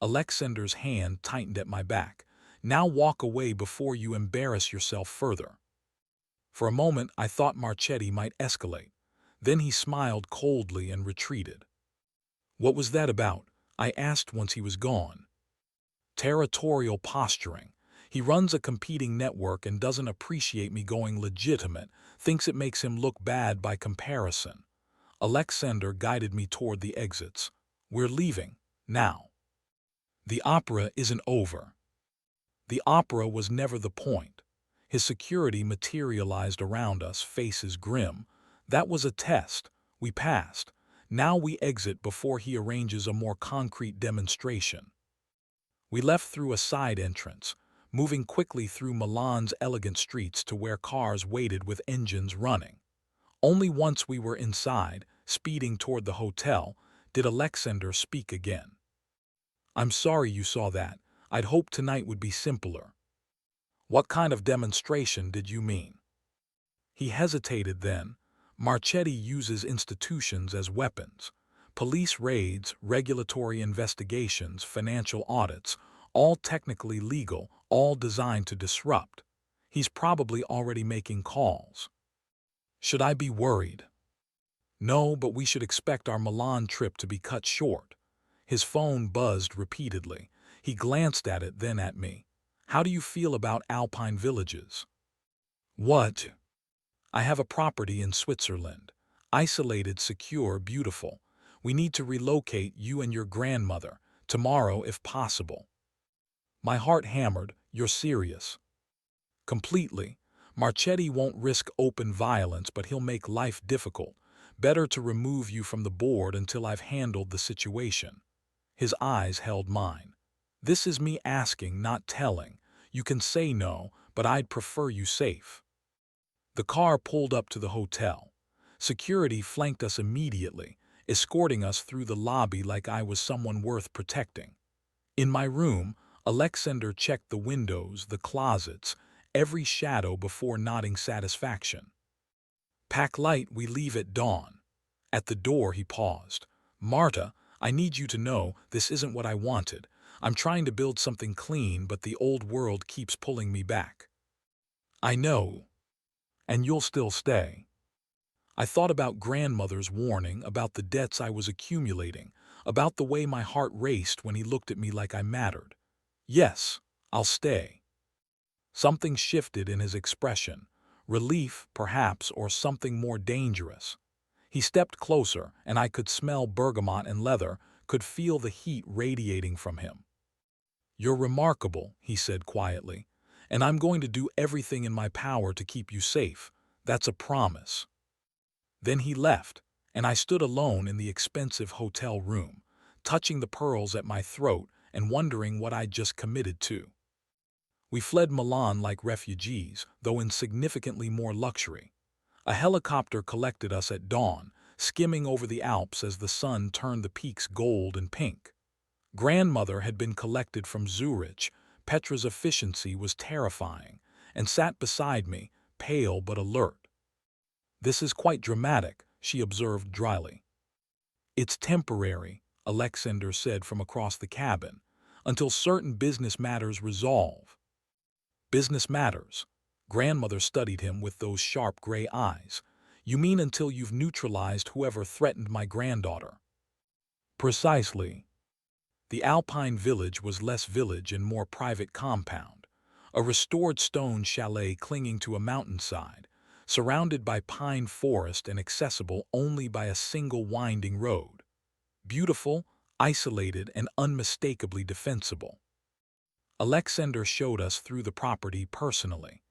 Alexander's hand tightened at my back. Now walk away before you embarrass yourself further. For a moment, I thought Marchetti might escalate. Then he smiled coldly and retreated. What was that about? I asked once he was gone. Territorial posturing. He runs a competing network and doesn't appreciate me going legitimate, thinks it makes him look bad by comparison. Alexander guided me toward the exits. We're leaving, now. The opera isn't over. The opera was never the point. His security materialized around us, faces grim. That was a test. We passed. Now we exit before he arranges a more concrete demonstration. We left through a side entrance, moving quickly through Milan's elegant streets to where cars waited with engines running. Only once we were inside, speeding toward the hotel, did Alexander speak again. I'm sorry you saw that. I'd hoped tonight would be simpler. What kind of demonstration did you mean? He hesitated then. Marchetti uses institutions as weapons. Police raids, regulatory investigations, financial audits, all technically legal, all designed to disrupt. He's probably already making calls. Should I be worried? No, but we should expect our Milan trip to be cut short. His phone buzzed repeatedly. He glanced at it, then at me. How do you feel about alpine villages? What? I have a property in Switzerland. Isolated, secure, beautiful. We need to relocate you and your grandmother, tomorrow if possible. My heart hammered. You're serious. Completely. Marchetti won't risk open violence, but he'll make life difficult. Better to remove you from the board until I've handled the situation. His eyes held mine. This is me asking, not telling. You can say no, but I'd prefer you safe. The car pulled up to the hotel. Security flanked us immediately, escorting us through the lobby like I was someone worth protecting. In my room, Alexander checked the windows, the closets, every shadow before nodding satisfaction. Pack light, we leave at dawn. At the door he paused. Marta, I need you to know this isn't what I wanted. I'm trying to build something clean, but the old world keeps pulling me back. I know. And you'll still stay. I thought about grandmother's warning, about the debts I was accumulating, about the way my heart raced when he looked at me like I mattered. Yes, I'll stay. Something shifted in his expression. Relief, perhaps, or something more dangerous. He stepped closer, and I could smell bergamot and leather, could feel the heat radiating from him. You're remarkable, he said quietly, and I'm going to do everything in my power to keep you safe. That's a promise. Then he left, and I stood alone in the expensive hotel room, touching the pearls at my throat and wondering what I'd just committed to. We fled Milan like refugees, though in significantly more luxury. A helicopter collected us at dawn, skimming over the Alps as the sun turned the peaks gold and pink. Grandmother had been collected from Zurich. Petra's efficiency was terrifying, and sat beside me, pale but alert. "This is quite dramatic," she observed dryly. "It's temporary," Alexander said from across the cabin, "until certain business matters resolve." "Business matters?" Grandmother studied him with those sharp gray eyes. "You mean until you've neutralized whoever threatened my granddaughter?" "Precisely." The Alpine village was less village and more private compound, a restored stone chalet clinging to a mountainside, surrounded by pine forest and accessible only by a single winding road. Beautiful, isolated, and unmistakably defensible. Alexander showed us through the property personally.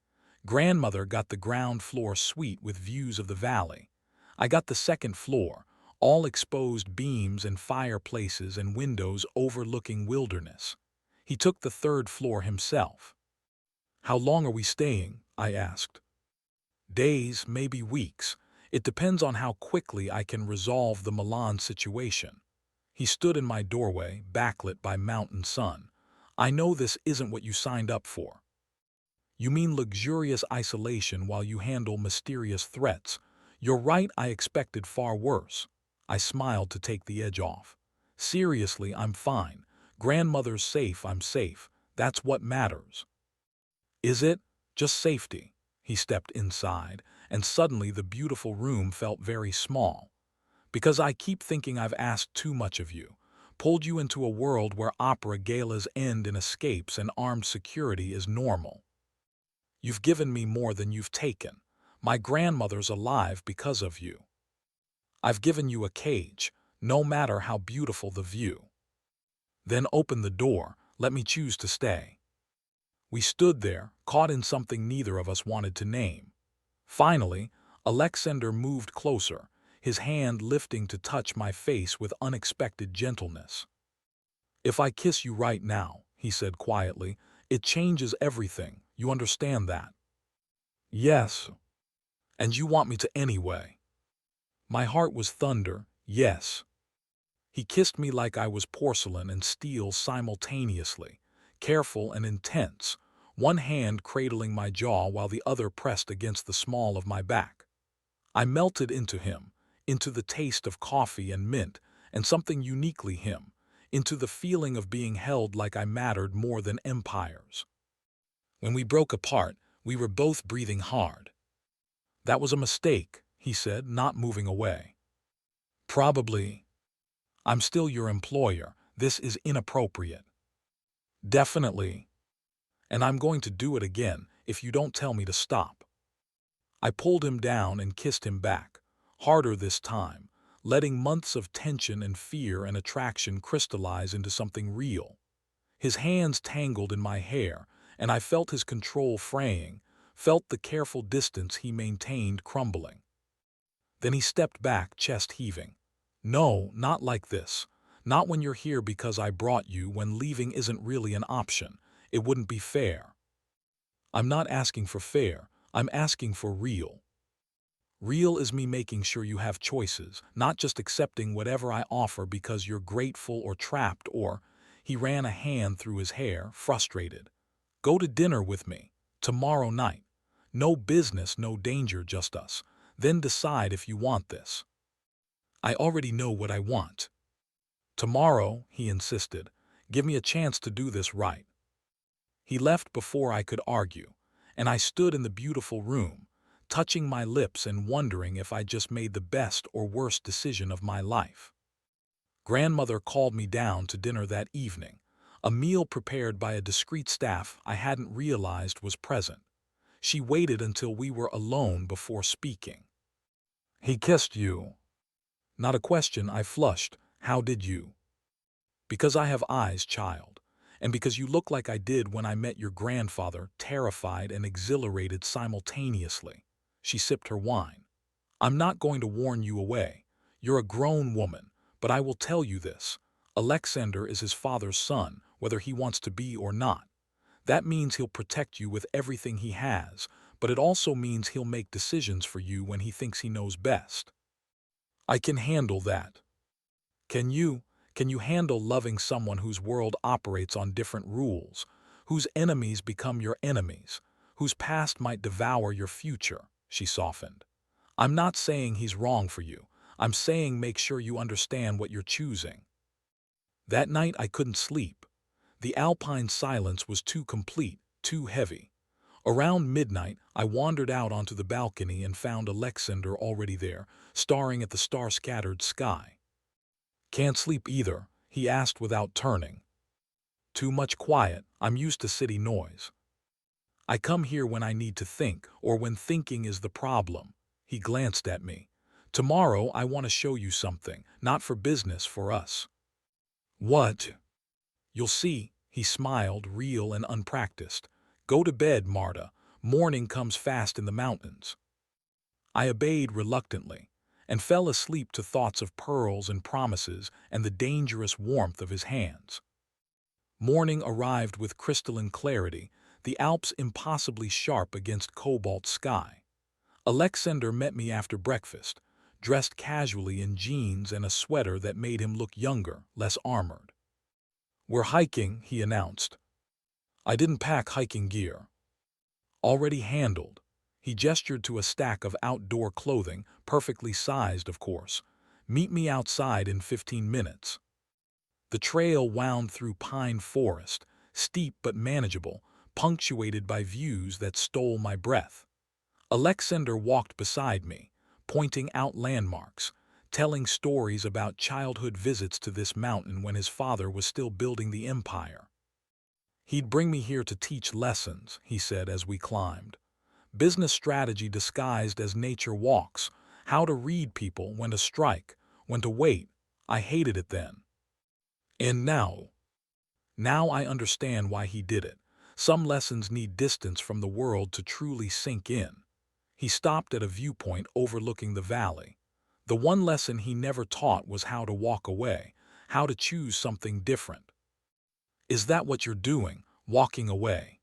Grandmother got the ground floor suite with views of the valley. I got the second floor, all exposed beams and fireplaces and windows overlooking wilderness. He took the third floor himself. "How long are we staying?" I asked. "Days, maybe weeks. It depends on how quickly I can resolve the Milan situation." He stood in my doorway, backlit by mountain sun. "I know this isn't what you signed up for." "You mean luxurious isolation while you handle mysterious threats?" "You're right, I expected far worse." I smiled to take the edge off. "Seriously, I'm fine. Grandmother's safe, I'm safe. That's what matters." "Is it? Just safety?" He stepped inside, and suddenly the beautiful room felt very small. "Because I keep thinking I've asked too much of you. Pulled you into a world where opera galas end in escapes and armed security is normal. You've given me more than you've taken. My grandmother's alive because of you. I've given you a cage, no matter how beautiful the view. Then open the door, let me choose to stay." We stood there, caught in something neither of us wanted to name. Finally, Alexander moved closer, his hand lifting to touch my face with unexpected gentleness. "If I kiss you right now," he said quietly, "it changes everything. You understand that?" "Yes." "And you want me to anyway?" My heart was thunder. "Yes." He kissed me like I was porcelain and steel simultaneously, careful and intense, one hand cradling my jaw while the other pressed against the small of my back. I melted into him, into the taste of coffee and mint, and something uniquely him, into the feeling of being held like I mattered more than empires. When we broke apart, we were both breathing hard. "That was a mistake," he said, not moving away. "Probably. I'm still your employer. This is inappropriate." "Definitely. And I'm going to do it again if you don't tell me to stop." I pulled him down and kissed him back, harder this time, letting months of tension and fear and attraction crystallize into something real. His hands tangled in my hair, and I felt his control fraying, felt the careful distance he maintained crumbling. Then he stepped back, chest heaving. "No, not like this. Not when you're here because I brought you, when leaving isn't really an option. It wouldn't be fair." "I'm not asking for fair. I'm asking for real. Real is me making sure you have choices, not just accepting whatever I offer because you're grateful or trapped or—" He ran a hand through his hair, frustrated. "Go to dinner with me. Tomorrow night. No business, no danger, just us. Then decide if you want this." "I already know what I want." "Tomorrow," he insisted. "Give me a chance to do this right." He left before I could argue, and I stood in the beautiful room, touching my lips and wondering if I'd just made the best or worst decision of my life. Grandmother called me down to dinner that evening, a meal prepared by a discreet staff I hadn't realized was present. She waited until we were alone before speaking. "He kissed you." "Not a question," I flushed. "How did you?" "Because I have eyes, child. And because you look like I did when I met your grandfather, terrified and exhilarated simultaneously." She sipped her wine. "I'm not going to warn you away. You're a grown woman, but I will tell you this. Alexander is his father's son, whether he wants to be or not. That means he'll protect you with everything he has, but it also means he'll make decisions for you when he thinks he knows best. I can handle that. Can you? Can you handle loving someone whose world operates on different rules, whose enemies become your enemies, whose past might devour your future? She softened. I'm not saying he's wrong for you. I'm saying make sure you understand what you're choosing. That night I couldn't sleep. The alpine silence was too complete, too heavy. Around midnight, I wandered out onto the balcony and found Alexander already there, staring at the star-scattered sky. Can't sleep either, he asked without turning. Too much quiet. I'm used to city noise. I come here when I need to think, or when thinking is the problem. He glanced at me. Tomorrow I want to show you something, not for business, for us. What? You'll see, he smiled, real and unpracticed. Go to bed, Marta. Morning comes fast in the mountains. I obeyed reluctantly, and fell asleep to thoughts of pearls and promises and the dangerous warmth of his hands. Morning arrived with crystalline clarity, the Alps impossibly sharp against cobalt sky. Alexander met me after breakfast, dressed casually in jeans and a sweater that made him look younger, less armored. We're hiking, he announced. I didn't pack hiking gear. Already handled. He gestured to a stack of outdoor clothing, perfectly sized, of course. Meet me outside in 15 minutes. The trail wound through pine forest, steep but manageable, punctuated by views that stole my breath. Alexander walked beside me, pointing out landmarks, telling stories about childhood visits to this mountain when his father was still building the empire. He'd bring me here to teach lessons, he said as we climbed. Business strategy disguised as nature walks, how to read people, when to strike, when to wait. I hated it then. And now I understand why he did it. Some lessons need distance from the world to truly sink in. He stopped at a viewpoint overlooking the valley. The one lesson he never taught was how to walk away, how to choose something different. Is that what you're doing, walking away?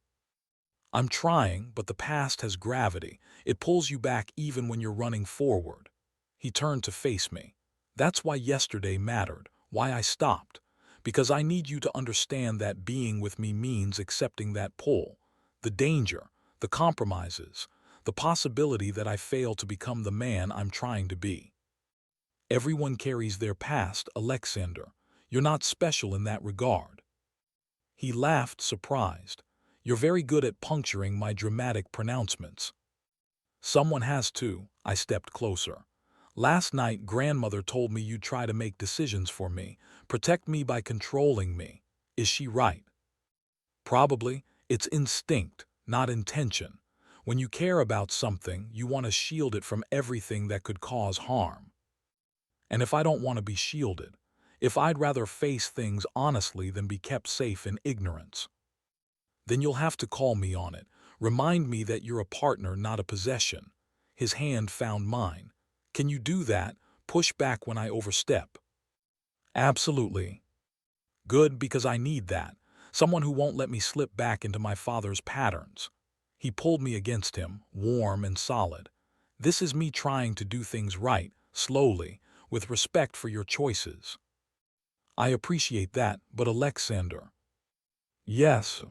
I'm trying, but the past has gravity. It pulls you back even when you're running forward. He turned to face me. That's why yesterday mattered, why I stopped. Because I need you to understand that being with me means accepting that pull, the danger, the compromises, the possibility that I fail to become the man I'm trying to be. Everyone carries their past, Alexander. You're not special in that regard. He laughed, surprised. You're very good at puncturing my dramatic pronouncements. Someone has to. I stepped closer. Last night, grandmother told me you'd try to make decisions for me, protect me by controlling me. Is she right? Probably. It's instinct, not intention. When you care about something, you want to shield it from everything that could cause harm. And if I don't want to be shielded, if I'd rather face things honestly than be kept safe in ignorance, then you'll have to call me on it. Remind me that you're a partner, not a possession. His hand found mine. Can you do that? Push back when I overstep. Absolutely. Good, because I need that. Someone who won't let me slip back into my father's patterns. He pulled me against him, warm and solid. This is me trying to do things right, slowly, with respect for your choices. I appreciate that, but Alexander. Yes.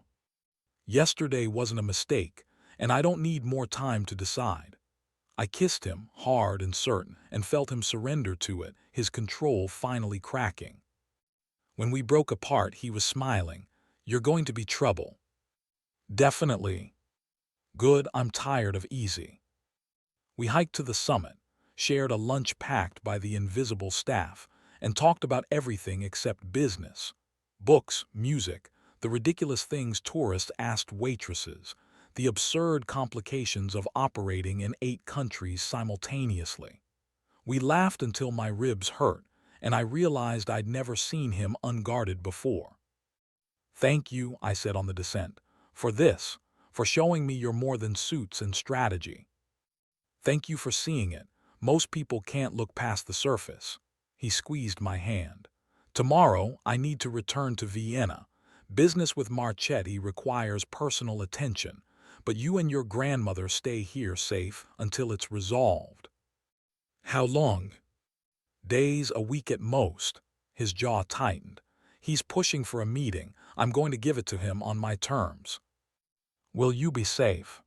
Yesterday wasn't a mistake, and I don't need more time to decide. I kissed him, hard and certain, and felt him surrender to it, his control finally cracking. When we broke apart, he was smiling. You're going to be trouble. Definitely. Good, I'm tired of easy. We hiked to the summit, shared a lunch packed by the invisible staff, and talked about everything except business. Books, music, the ridiculous things tourists asked waitresses, the absurd complications of operating in 8 countries simultaneously. We laughed until my ribs hurt, and I realized I'd never seen him unguarded before. Thank you, I said on the descent, for this, for showing me you're more than suits and strategy. Thank you for seeing it. Most people can't look past the surface. He squeezed my hand. Tomorrow, I need to return to Vienna. Business with Marchetti requires personal attention, but you and your grandmother stay here safe until it's resolved. How long? Days, a week at most. His jaw tightened. He's pushing for a meeting. I'm going to give it to him on my terms. Will you be safe?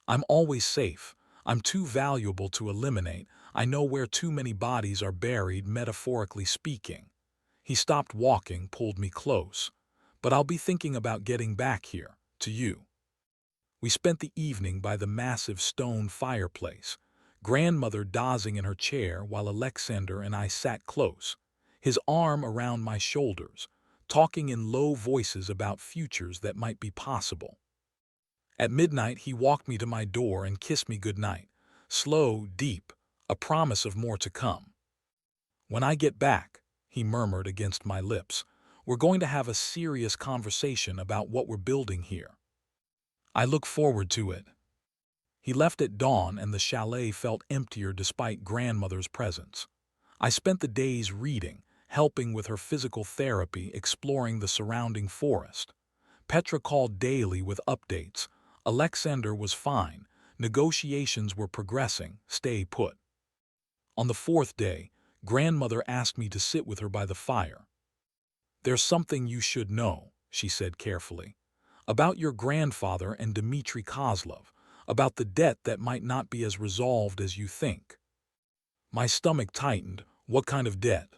I'm always safe. I'm too valuable to eliminate. I know where too many bodies are buried, metaphorically speaking. He stopped walking, pulled me close. But I'll be thinking about getting back here, to you. We spent the evening by the massive stone fireplace, grandmother dozing in her chair while Alexander and I sat close, his arm around my shoulders, talking in low voices about futures that might be possible. At midnight, he walked me to my door and kissed me goodnight, slow, deep, a promise of more to come. When I get back, he murmured against my lips, we're going to have a serious conversation about what we're building here. I look forward to it. He left at dawn and the chalet felt emptier despite grandmother's presence. I spent the days reading, helping with her physical therapy, exploring the surrounding forest. Petra called daily with updates. Alexander was fine. Negotiations were progressing. Stay put. On the fourth day, grandmother asked me to sit with her by the fire. There's something you should know, she said carefully, about your grandfather and Dmitri Kozlov, about the debt that might not be as resolved as you think. My stomach tightened. What kind of debt?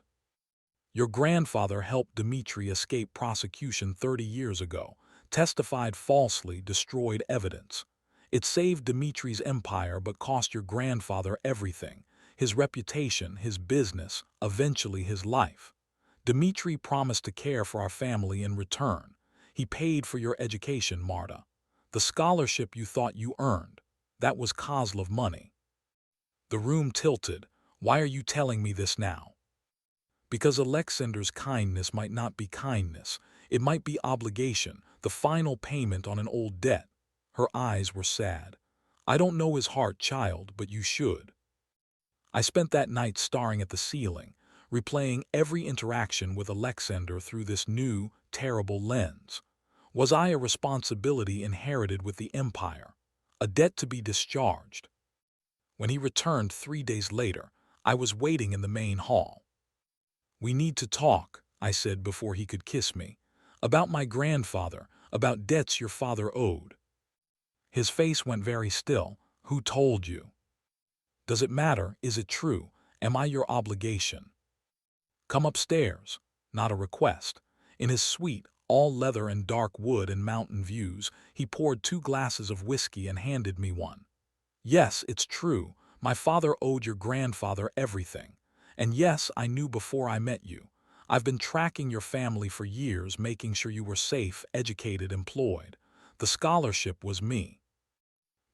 Your grandfather helped Dmitri escape prosecution 30 years ago, testified falsely, destroyed evidence. It saved Dmitri's empire but cost your grandfather everything, his reputation, his business, eventually his life. Dmitri promised to care for our family in return. He paid for your education, Marta. The scholarship you thought you earned. That was Kozlov money. The room tilted. Why are you telling me this now? Because Alexander's kindness might not be kindness. It might be obligation, the final payment on an old debt. Her eyes were sad. I don't know his heart, child, but you should. I spent that night staring at the ceiling, replaying every interaction with Alexander through this new, terrible lens. Was I a responsibility inherited with the empire, a debt to be discharged? When he returned 3 days later, I was waiting in the main hall. We need to talk, I said before he could kiss me, about my grandfather, about debts your father owed. His face went very still. Who told you? Does it matter? Is it true? Am I your obligation? Come upstairs. Not a request. In his suite, all leather and dark wood and mountain views, he poured 2 glasses of whiskey and handed me one. Yes, it's true. My father owed your grandfather everything. And yes, I knew before I met you. I've been tracking your family for years, making sure you were safe, educated, employed. The scholarship was me.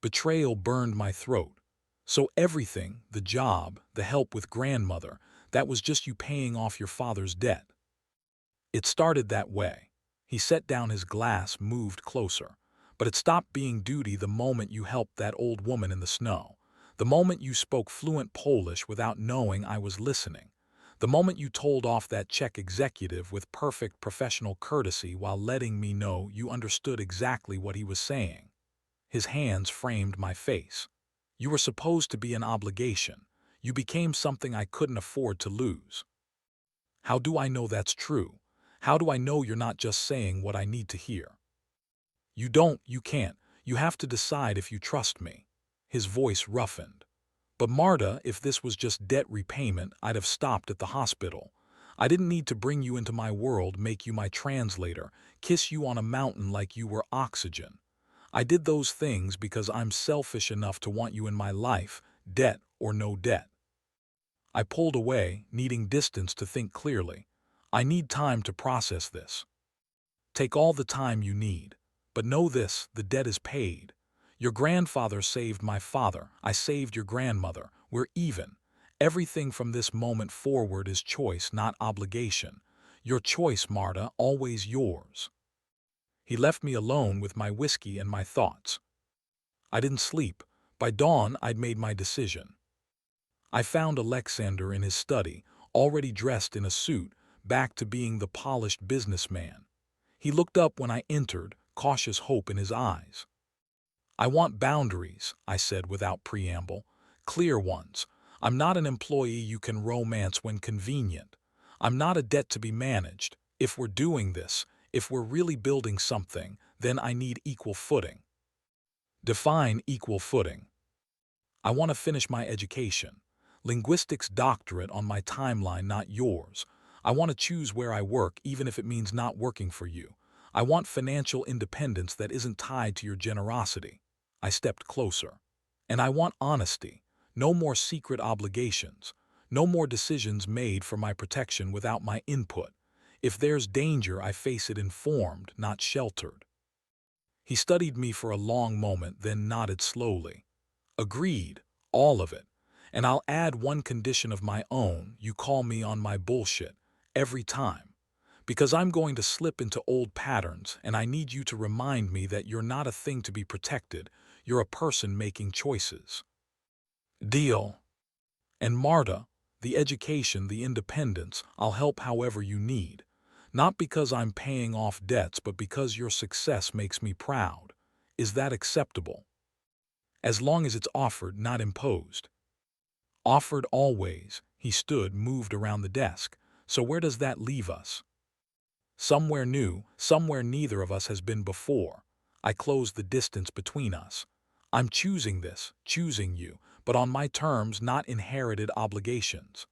Betrayal burned my throat. So everything, the job, the help with grandmother, that was just you paying off your father's debt. It started that way. He set down his glass, moved closer. But it stopped being duty the moment you helped that old woman in the snow. The moment you spoke fluent Polish without knowing I was listening. The moment you told off that Czech executive with perfect professional courtesy while letting me know you understood exactly what he was saying. His hands framed my face. You were supposed to be an obligation. You became something I couldn't afford to lose. How do I know that's true? How do I know you're not just saying what I need to hear? You don't, you can't. You have to decide if you trust me. His voice roughened. But Marta, if this was just debt repayment, I'd have stopped at the hospital. I didn't need to bring you into my world, make you my translator, kiss you on a mountain like you were oxygen. I did those things because I'm selfish enough to want you in my life, debt or no debt. I pulled away, needing distance to think clearly. I need time to process this. Take all the time you need. But know this, the debt is paid. Your grandfather saved my father. I saved your grandmother. We're even. Everything from this moment forward is choice, not obligation. Your choice, Marta, always yours. He left me alone with my whiskey and my thoughts. I didn't sleep. By dawn, I'd made my decision. I found Alexander in his study, already dressed in a suit, back to being the polished businessman. He looked up when I entered, cautious hope in his eyes. I want boundaries, I said without preamble. Clear ones. I'm not an employee you can romance when convenient. I'm not a debt to be managed. If we're doing this, if we're really building something, then I need equal footing. Define equal footing. I want to finish my education. Linguistics doctorate on my timeline, not yours. I want to choose where I work, even if it means not working for you. I want financial independence that isn't tied to your generosity. I stepped closer. And I want honesty. No more secret obligations. No more decisions made for my protection without my input. If there's danger, I face it informed, not sheltered. He studied me for a long moment, then nodded slowly. Agreed, all of it. And I'll add one condition of my own: you call me on my bullshit, every time. Because I'm going to slip into old patterns, and I need you to remind me that you're not a thing to be protected, you're a person making choices. Deal. And Marta, the education, the independence, I'll help however you need. Not because I'm paying off debts, but because your success makes me proud. Is that acceptable? As long as it's offered, not imposed. Offered always. He stood, moved around the desk. So where does that leave us? Somewhere new, somewhere neither of us has been before. I closed the distance between us. I'm choosing this, choosing you, but on my terms, not inherited obligations.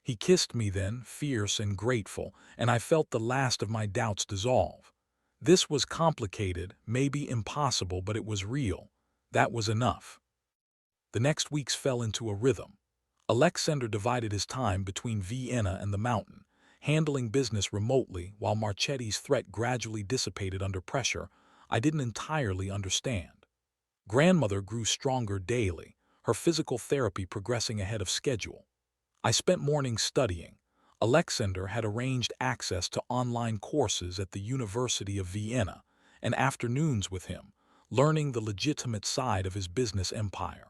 He kissed me then, fierce and grateful, and I felt the last of my doubts dissolve. This was complicated, maybe impossible, but it was real. That was enough. The next weeks fell into a rhythm. Alexander divided his time between Vienna and the mountain, handling business remotely while Marchetti's threat gradually dissipated under pressure I didn't entirely understand. Grandmother grew stronger daily, her physical therapy progressing ahead of schedule. I spent mornings studying. Alexander had arranged access to online courses at the University of Vienna, and afternoons with him, learning the legitimate side of his business empire.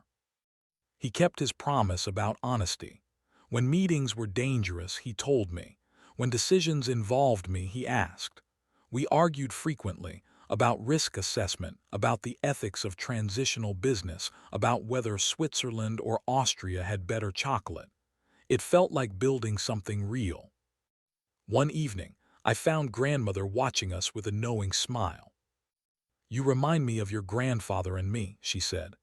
He kept his promise about honesty. When meetings were dangerous, he told me. When decisions involved me, he asked. We argued frequently about risk assessment, about the ethics of transitional business, about whether Switzerland or Austria had better chocolate. It felt like building something real. One evening, I found grandmother watching us with a knowing smile. You remind me of your grandfather and me, she said.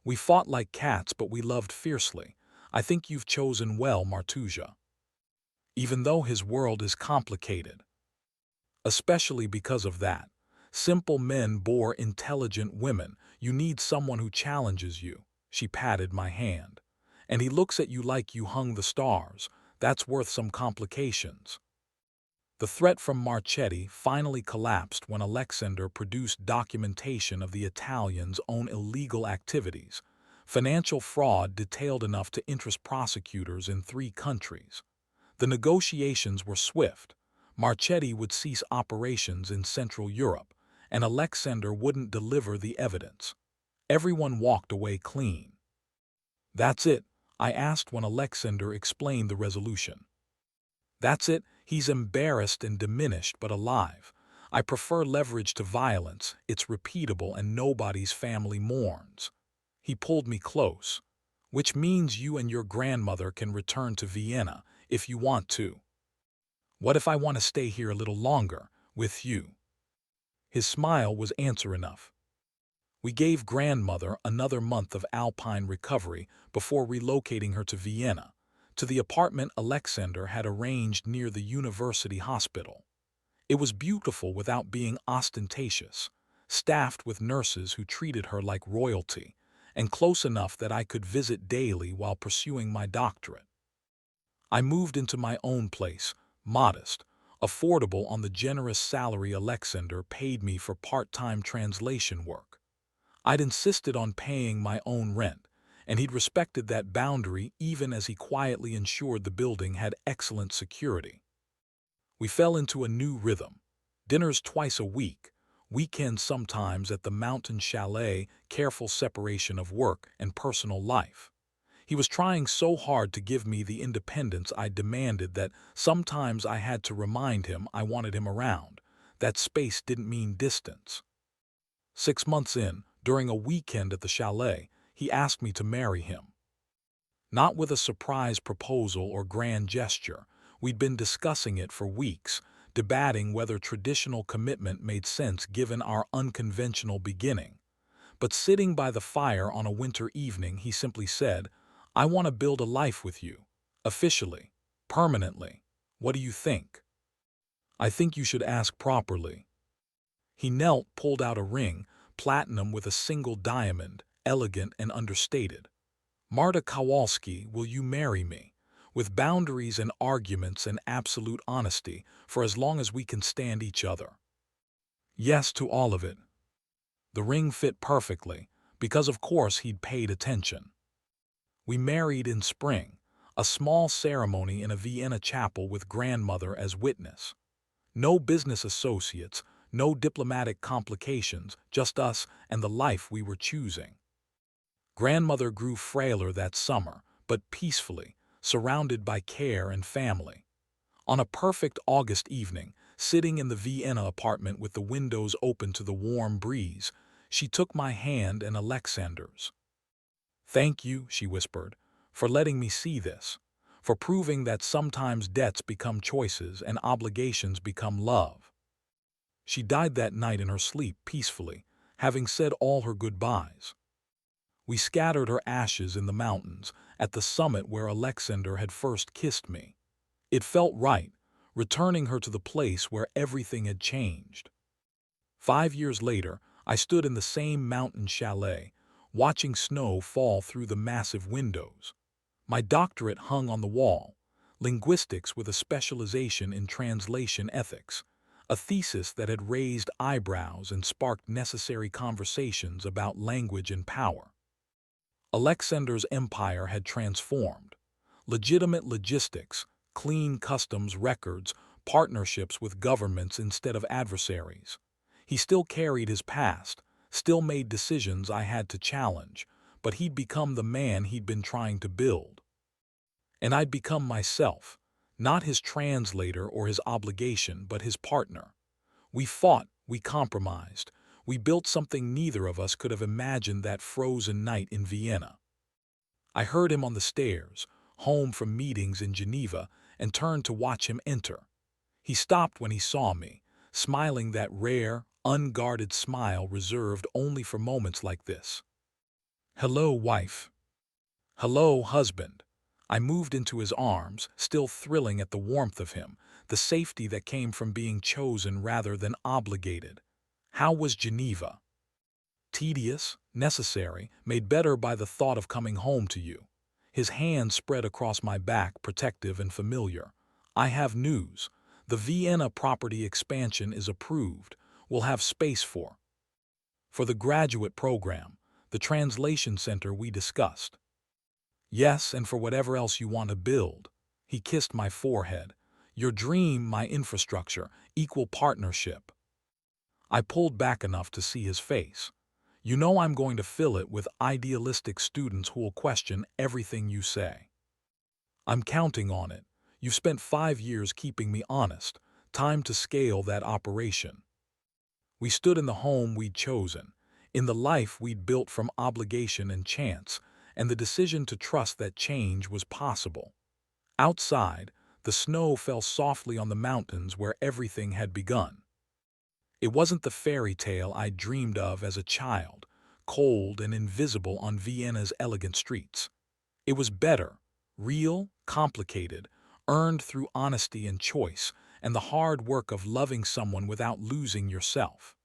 We fought like cats, but we loved fiercely. I think you've chosen well, Martusia. Even though his world is complicated. Especially because of that. Simple men bore intelligent women. You need someone who challenges you. She patted my hand. And he looks at you like you hung the stars. That's worth some complications. The threat from Marchetti finally collapsed when Alexander produced documentation of the Italians' own illegal activities, financial fraud detailed enough to interest prosecutors in 3 countries. The negotiations were swift. Marchetti would cease operations in Central Europe, and Alexander wouldn't deliver the evidence. Everyone walked away clean. That's it, I asked when Alexander explained the resolution. That's it, he's embarrassed and diminished but alive. I prefer leverage to violence, it's repeatable and nobody's family mourns. He pulled me close. Which means you and your grandmother can return to Vienna, if you want to. What if I want to stay here a little longer, with you? His smile was answer enough. We gave grandmother another month of alpine recovery before relocating her to Vienna, to the apartment Alexander had arranged near the university hospital. It was beautiful without being ostentatious, staffed with nurses who treated her like royalty, and close enough that I could visit daily while pursuing my doctorate. I moved into my own place, modest, affordable on the generous salary Alexander paid me for part-time translation work. I'd insisted on paying my own rent, and he'd respected that boundary even as he quietly ensured the building had excellent security. We fell into a new rhythm. Dinners twice a week, weekends sometimes at the mountain chalet, careful separation of work and personal life. He was trying so hard to give me the independence I demanded that sometimes I had to remind him I wanted him around. That space didn't mean distance. 6 months in, during a weekend at the chalet, he asked me to marry him. Not with a surprise proposal or grand gesture, We'd been discussing it for weeks, debating whether traditional commitment made sense given our unconventional beginning. But sitting by the fire on a winter evening, he simply said, "I want to build a life with you. Officially. Permanently. What do you think?" "I think you should ask properly." He knelt, pulled out a ring, platinum with a single diamond, elegant and understated. "Marta Kowalski, will you marry me? With boundaries and arguments and absolute honesty, for as long as we can stand each other." Yes to all of it. The ring fit perfectly, because of course he'd paid attention. We married in spring, a small ceremony in a Vienna chapel with grandmother as witness. No business associates, no diplomatic complications, just us and the life we were choosing. Grandmother grew frailer that summer, but peacefully, surrounded by care and family. On a perfect August evening, sitting in the Vienna apartment with the windows open to the warm breeze, she took my hand and Alexander's. "Thank you," she whispered, "for letting me see this, for proving that sometimes debts become choices and obligations become love." She died that night in her sleep peacefully, having said all her goodbyes. We scattered her ashes in the mountains, at the summit where Alexander had first kissed me. It felt right, returning her to the place where everything had changed. 5 years later, I stood in the same mountain chalet, watching snow fall through the massive windows. My doctorate hung on the wall, linguistics with a specialization in translation ethics, a thesis that had raised eyebrows and sparked necessary conversations about language and power. Alexander's empire had transformed. Legitimate logistics, clean customs records, partnerships with governments instead of adversaries. He still carried his past, still made decisions I had to challenge, but he'd become the man he'd been trying to build. And I'd become myself, not his translator or his obligation, but his partner. We fought, we compromised, we built something neither of us could have imagined that frozen night in Vienna. I heard him on the stairs, home from meetings in Geneva, and turned to watch him enter. He stopped when he saw me, smiling that rare, unguarded smile reserved only for moments like this. "Hello, wife." "Hello, husband." I moved into his arms, still thrilling at the warmth of him, the safety that came from being chosen rather than obligated. "How was Geneva?" "Tedious, necessary, made better by the thought of coming home to you." His hand spread across my back, protective and familiar. "I have news. The Vienna property expansion is approved. We'll have space for the graduate program, the translation center we discussed." "Yes, and for whatever else you want to build." He kissed my forehead. "Your dream, my infrastructure, equal partnership." I pulled back enough to see his face. "You know I'm going to fill it with idealistic students who will question everything you say." "I'm counting on it. You've spent 5 years keeping me honest. Time to scale that operation." We stood in the home we'd chosen, in the life we'd built from obligation and chance, and the decision to trust that change was possible. Outside, the snow fell softly on the mountains where everything had begun. It wasn't the fairy tale I'd dreamed of as a child, cold and invisible on Vienna's elegant streets. It was better, real, complicated, earned through honesty and choice, and the hard work of loving someone without losing yourself.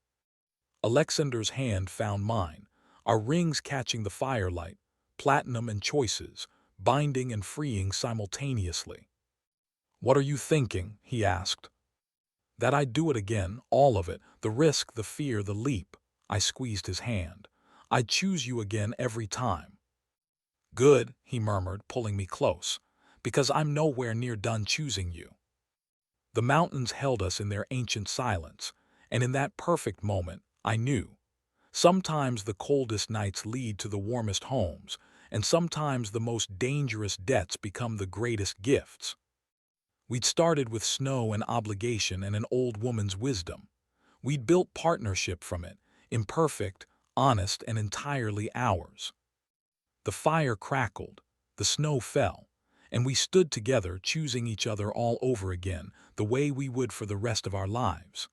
Alexander's hand found mine, our rings catching the firelight, platinum and choices, binding and freeing simultaneously. "What are you thinking?" he asked. "That I'd do it again, all of it, the risk, the fear, the leap." I squeezed his hand. "I'd choose you again every time." "Good," he murmured, pulling me close, "because I'm nowhere near done choosing you." The mountains held us in their ancient silence, and in that perfect moment, I knew. Sometimes the coldest nights lead to the warmest homes, and sometimes the most dangerous debts become the greatest gifts. We'd started with snow and obligation and an old woman's wisdom. We'd built partnership from it, imperfect, honest, and entirely ours. The fire crackled, the snow fell, and we stood together choosing each other all over again, the way we would for the rest of our lives.